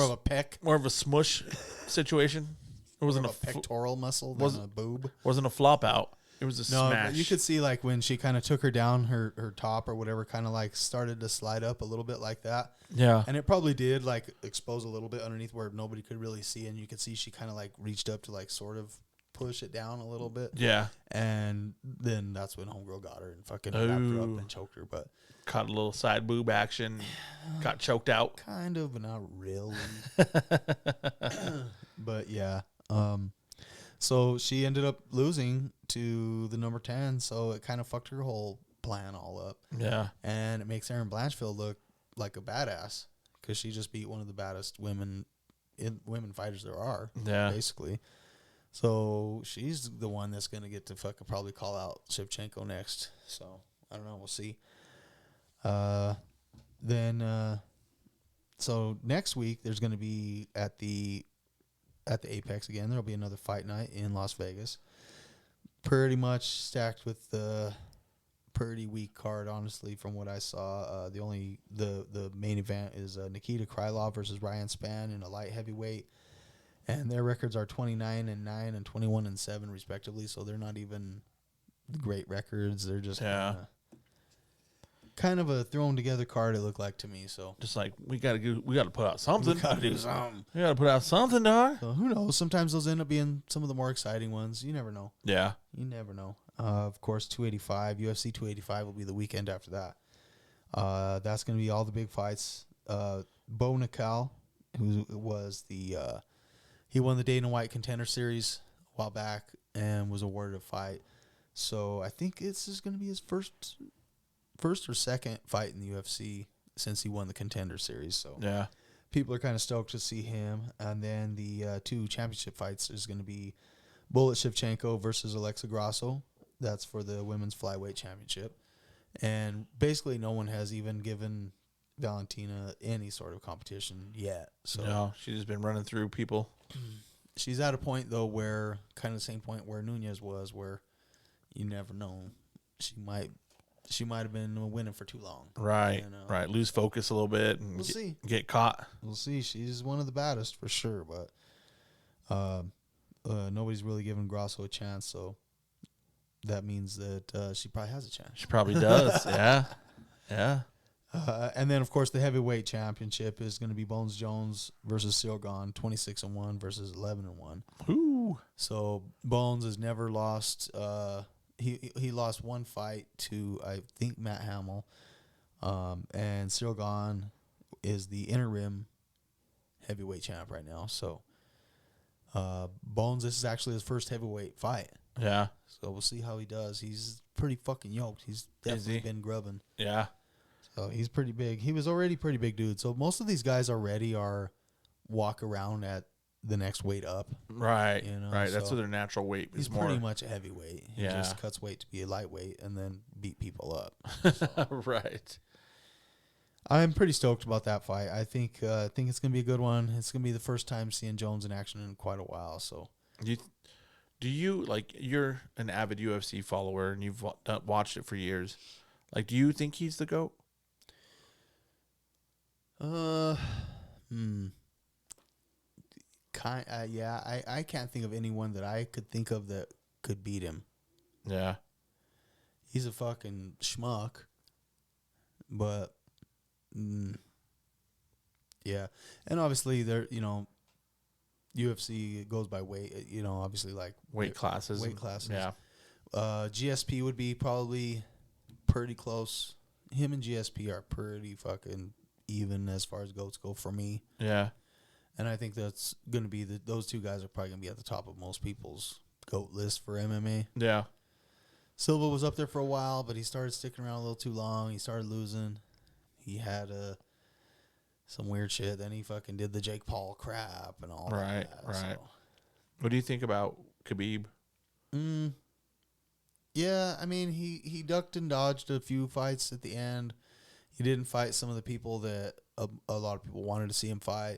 a peck, more of a smush situation. It wasn't more of a pectoral muscle than a boob. Wasn't a flop out. It was a No, smash. but you could see like when she kind of took her down, her top or whatever kind of like started to slide up a little bit like that. Yeah. And it probably did like expose a little bit underneath where nobody could really see, and you could see she kind of like reached up to like sort of push it down a little bit. Yeah. And then that's when homegirl got her and fucking wrapped her up and choked her. But Caught a little side boob action. Got choked out. kind of, but not really. But yeah. So she ended up losing to the number 10, so it kind of fucked her whole plan all up. Yeah. And it makes Erin Blanchfield look like a badass because she just beat one of the baddest women fighters there are, Yeah. basically. So she's the one that's going to get to fucking probably call out Shevchenko next. So I don't know. We'll see. So next week there's going to be at the Apex again. There'll be another fight night in Las Vegas. Pretty much stacked with the pretty weak card, honestly, from what I saw. The main event is Nikita Krylov versus Ryan Spann in a light heavyweight. And their records are 29-9 and 21-7 respectively, so they're not even great records. They're just kind of a thrown together card, it looked like to me. So Just like we gotta put out something. we gotta do something. We gotta put out something, dog. So who knows? Sometimes those end up being some of the more exciting ones. You never know. Yeah. You never know. Of course, 285, UFC 285 will be the weekend after that. That's going to be all the big fights. Bo Nickal, who was he won the Dana White Contender Series a while back and was awarded a fight. So I think this is going to be his first or second fight in the UFC since he won the Contender Series. So Yeah. people are kind of stoked to see him. And then the 2 championship fights is going to be Bullet Shevchenko versus Alexa Grasso. That's for the women's flyweight championship. And basically no one has even given Valentina any sort of competition yet. So No, she's just been running through people. she's at a point, though, where kind of the same point where Nunez was, where you never know. She might have been winning for too long. Right. You know? Right. Lose focus a little bit and We'll see. get caught. We'll see. She's one of the baddest for sure, but nobody's really giving Grasso a chance, so that means that she probably has a chance. She probably does. Yeah. Yeah. And then, of course, the heavyweight championship is going to be Bones Jones versus Cyril Gahn, 26-1 versus 11-1. Ooh. So Bones has never lost. He lost one fight to, I think, Matt Hamill. And Cyril Gahn is the interim heavyweight champ right now. So Bones, this is actually his first heavyweight fight. Yeah. So we'll see how he does. He's pretty fucking yoked. He's definitely been grubbing. Yeah. So he's pretty big. He was already pretty big dude. So most of these guys already are walk around at the next weight up. Right. You know, right. That's so what their natural weight is He's more. pretty much a heavyweight. He Yeah. just cuts weight to be a lightweight and then beat people up. Right. I'm pretty stoked about that fight. I think it's gonna be a good one. It's gonna be the first time seeing Jones in action in quite a while. So, Do you like? You're an avid UFC follower and you've watched it for years. Like, do you think he's the GOAT? Yeah. I can't think of anyone that I could think of that could beat him. Yeah. He's a fucking schmuck, but yeah, and obviously UFC goes by weight. Obviously like Weight classes. Weight classes. Yeah. GSP would be probably pretty close. Him and GSP are pretty fucking even as far as GOATs go for me. Yeah. And I think that's going to be those two guys are probably going to be at the top of most people's GOAT list for MMA. Yeah. Silva was up there for a while, but he started sticking around a little too long. He started losing. He had some weird shit. Then he fucking did the Jake Paul crap and all Right, that. right. So. What do you think about Khabib? Yeah, I mean, he ducked and dodged a few fights at the end. He didn't fight some of the people that a lot of people wanted to see him fight.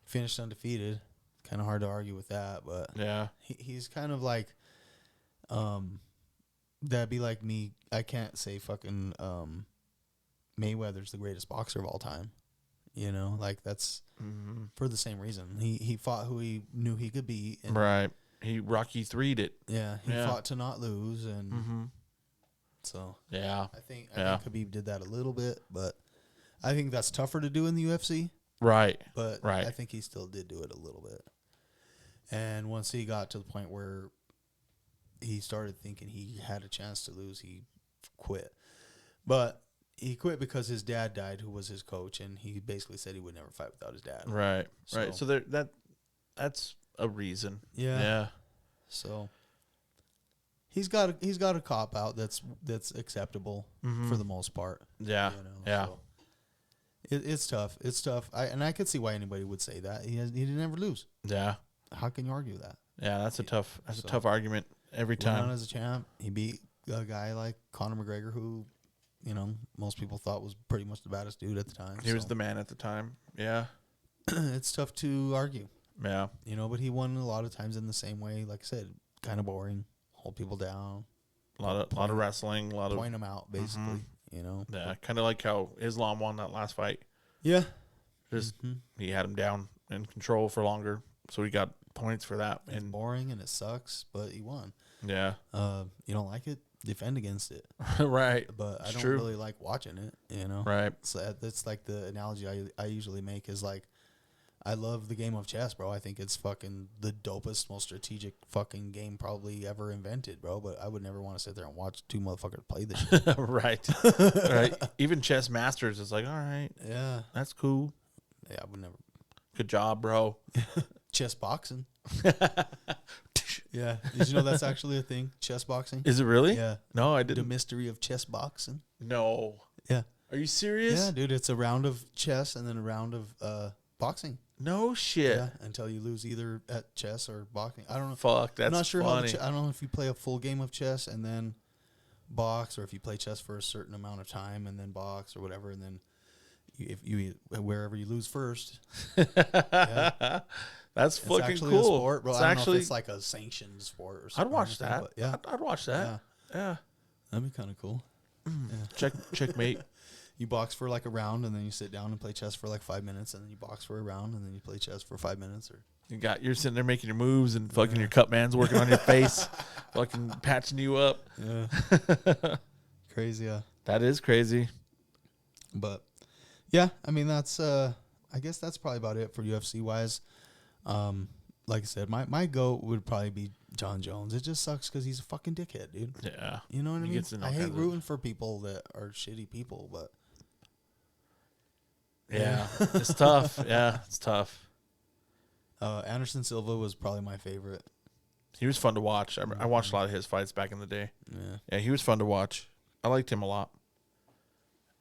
Finished undefeated. Kind of hard to argue with that, but Yeah. he's kind of like, that'd be like me. I can't say fucking Mayweather's the greatest boxer of all time. Like that's for the same reason. He fought who he knew he could beat. And Right. He Rocky 3'd it. yeah, he Yeah. fought to not lose, and so Yeah. I think Yeah. Khabib did that a little bit, but I think that's tougher to do in the UFC. Right. But Right. I think he still did do it a little bit. And once he got to the point where he started thinking he had a chance to lose, he quit. But he quit because his dad died, who was his coach, and he basically said he would never fight without his dad. Right. So- Right. So that's a reason. Yeah. Yeah. So he's got a cop out that's acceptable for the most part. Yeah. Yeah. So it's tough. It's tough. I could see why anybody would say that. He didn't ever lose. Yeah. How can you argue that? Yeah. That's a tough So- tough argument every Went on time. as a champ. He beat a guy like Conor McGregor, who, most people thought was pretty much the baddest dude at the time. He was the man at the time. Yeah. It's tough to argue, Yeah. but he won a lot of times in the same way. Like I said, kind of boring, hold people down, A lot of wrestling, a lot of point them out, basically. yeah, kind of like how Islam won that last fight. Yeah. Just he had him down in control for longer, so he got points for that. It's And boring and it sucks, but he won. yeah, You don't like it? Defend against it. right. But I It's don't true. really like watching it, Right. So that's like the analogy I usually make is like, I love the game of chess, bro. I think it's fucking the dopest, most strategic fucking game probably ever invented, bro. But I would never want to sit there and watch two motherfuckers play this shit. right. Right. Even chess masters is like, all right, Yeah. that's cool. Yeah, I would never. Good job, bro. Chess boxing. Yeah. Did you know that's actually a thing? Chess boxing? Is it really? Yeah. No, I The didn't. mystery of chess boxing. No. Yeah. Are you serious? Yeah, dude. It's a round of chess and then a round of boxing. No shit. Yeah, until you lose either at chess or boxing. I don't know. Fuck, that's I'm not sure funny. how. I don't know if you play a full game of chess and then box, or if you play chess for a certain amount of time and then box or whatever, and then wherever you lose first. Yeah. That's It's fucking actually cool. a sport, bro. It's I don't know actually. if it's like a sanctioned sport or I'd something. watch that. But yeah, I'd watch that. Yeah. that'd be kind of cool. Checkmate. You box for like a round, and then you sit down and play chess for like 5 minutes, and then you box for a round, and then you play chess for 5 minutes. Or You're sitting there making your moves, and fucking your cup man's working on your face, fucking patching you up. yeah, crazy. Yeah, That is crazy. but yeah, I mean that's. I guess that's probably about it for UFC wise. Like I said, my goat would probably be John Jones. It just sucks because he's a fucking dickhead, dude. Yeah. You know what I He mean? gets in all I hate kinds of- rooting for people that are shitty people, but Yeah. It's tough. Yeah, it's tough. Anderson Silva was probably my favorite. He was fun to watch. I watched a lot of his fights back in the day. Yeah. Yeah, he was fun to watch. I liked him a lot.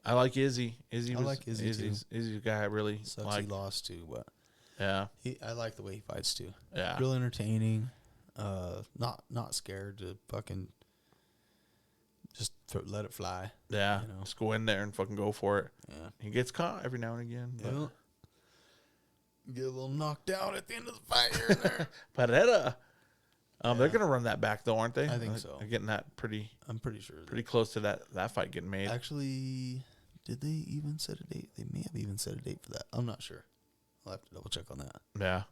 I like Izzy. I like Izzy, too. Izzy's a guy I really Sucks like. he lost too, but Yeah. I like the way he fights too. Yeah. Real entertaining. Not scared to fucking just let it fly. Yeah. You know? Just go in there and fucking go for it. Yeah. He gets caught every now and again. But. Yeah. Get a little knocked out at the end of the fight here and there. Paretta. They're gonna run that back though, aren't they? I think so. They're getting that pretty I'm pretty sure. close to that fight getting made. Actually, did they even set a date? They may have even set a date for that. I'm not sure. I'll have to double check on that. Yeah.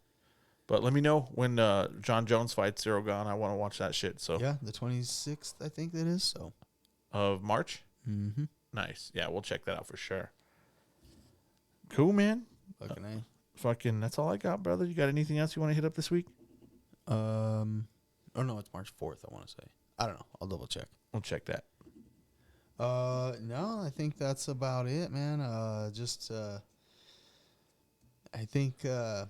But let me know when John Jones fights Cyril Gane. I want to watch that shit. So Yeah, the 26th, I think that is. So of March. Mm-hmm. Nice. Yeah, we'll check that out for sure. Cool, man. Fucking A. Fucking, that's all I got, brother. You got anything else you want to hit up this week? Oh no, it's March 4th. I want to say. I don't know. I'll double check. We'll check that. No, I think that's about it, man. I think I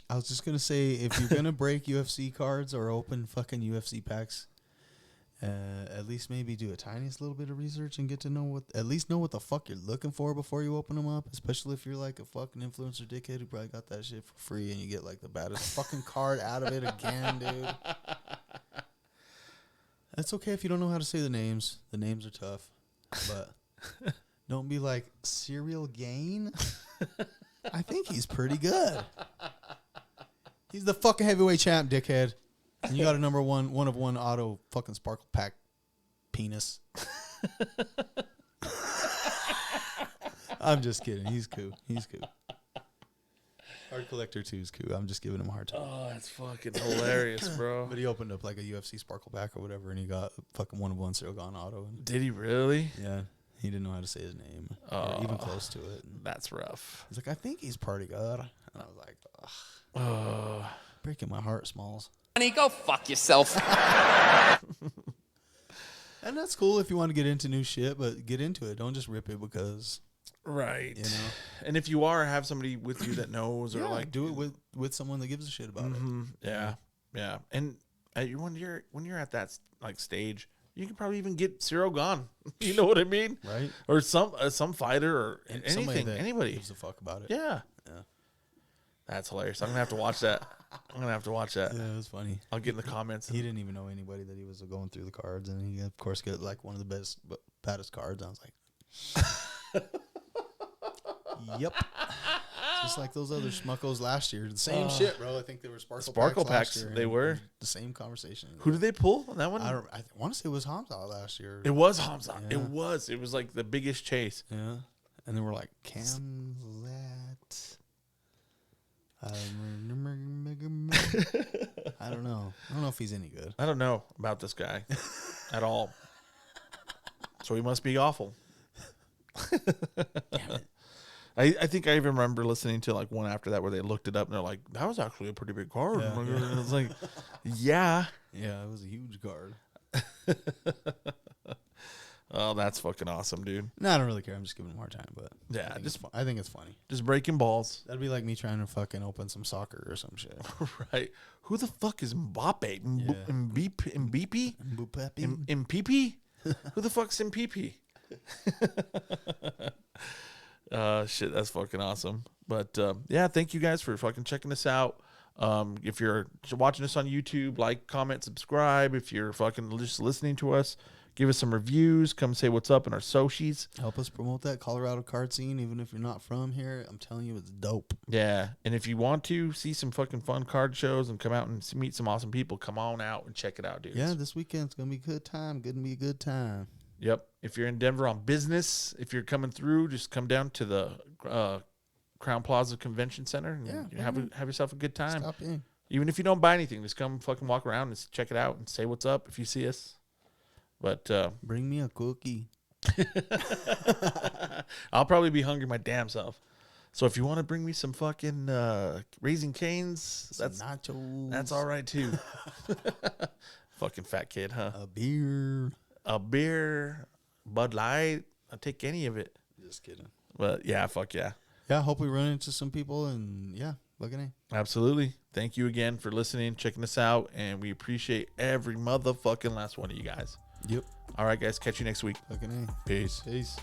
was just gonna say, if you're gonna break UFC cards or open fucking UFC packs, at least maybe do a tiniest little bit of research and get to know what the fuck you're looking for before you open them up. Especially if you're like a fucking influencer dickhead who probably got that shit for free and you get like the baddest fucking card out of it again, dude. It's okay if you don't know how to say the names. The names are tough, but don't be like Serial Gain. I think he's pretty good. He's the fucking heavyweight champ, dickhead. And you got a number one of one auto fucking sparkle pack penis. I'm just kidding. He's cool. Card collector too is cool. I'm just giving him a hard time. Oh, that's fucking hilarious, bro. But he opened up like a UFC sparkle pack or whatever, and he got fucking one of one Cyril Gane auto. And Did he really? yeah, he didn't know how to say his name or even close to it. And That's rough. he's like, I think he's pretty good. And I was like, ugh, breaking my heart, Smalls. Honey, go fuck yourself. And that's cool if you want to get into new shit, but get into it. Don't just rip it because Right. you know. And if you are, have somebody with you that knows, or Yeah, like do it with someone that gives a shit about Mhm. Yeah, yeah. And when you're at that like stage, you can probably even get Cyril Gane. You know what I mean? it, right? Or some fighter or And somebody anything, that anybody. gives a fuck about it. Yeah. Yeah. That's hilarious. I'm gonna have to watch that. Yeah, it was funny. I'll get in the comments. He didn't even know anybody that he was going through the cards, and he of course got like one of the baddest cards. I was like, yep. Just like those other schmuckos last year. The same shit, bro. I think they were sparkle packs, last year, they and were. the same conversation. Who did they pull on that one? I want to say it was Hamza last year. It was Hamza. Yeah. It was like the biggest chase. Yeah. And then we're like, Kamzat. I don't know. I don't know if he's any good. I don't know about this guy at all. So he must be awful. I think I even remember listening to like one after that where they looked it up and they're like, that was actually a pretty big card. Yeah. And it's like, yeah. Yeah, it was a huge card. Oh, that's fucking awesome, dude. No, I don't really care. I'm just giving him a hard time, but Yeah, I think it's funny. just breaking balls. That'd be like me trying to fucking open some soccer or some shit. Right. Who the fuck is Mbappe? Mbappe? Mbappe? Mpp? Who the fuck's Mpp? Shit, that's fucking awesome. But yeah, thank you guys for fucking checking us out. If you're watching us on YouTube, like, comment, subscribe. If you're fucking just listening to us, give us some reviews. Come say what's up in our socials. Help us promote that Colorado card scene, even if you're not from here. I'm telling you, it's dope. Yeah, and if you want to see some fucking fun card shows and come out and meet some awesome people, come on out and check it out, dude. Yeah, this weekend's gonna be a good time. Gonna be a good time. Yep. If you're in Denver on business, if you're coming through, just come down to the Crown Plaza Convention Center and have yourself a good time. Stop in. Even if you don't buy anything, just come fucking walk around and check it out and say what's up if you see us. But Bring me a cookie. I'll probably be hungry my damn self. So if you want to bring me some fucking Raising Cane's, that's nachos. That's all right too. Fucking fat kid, huh? A beer. Bud Light. I'll take any of it. Just kidding. But yeah, fuck yeah. Yeah, I hope we run into some people and yeah, look at it. Absolutely. Thank you again for listening, checking us out, and we appreciate every motherfucking last one of you guys. Yep. All right, guys. Catch you next week. Fucking A. Peace. Peace.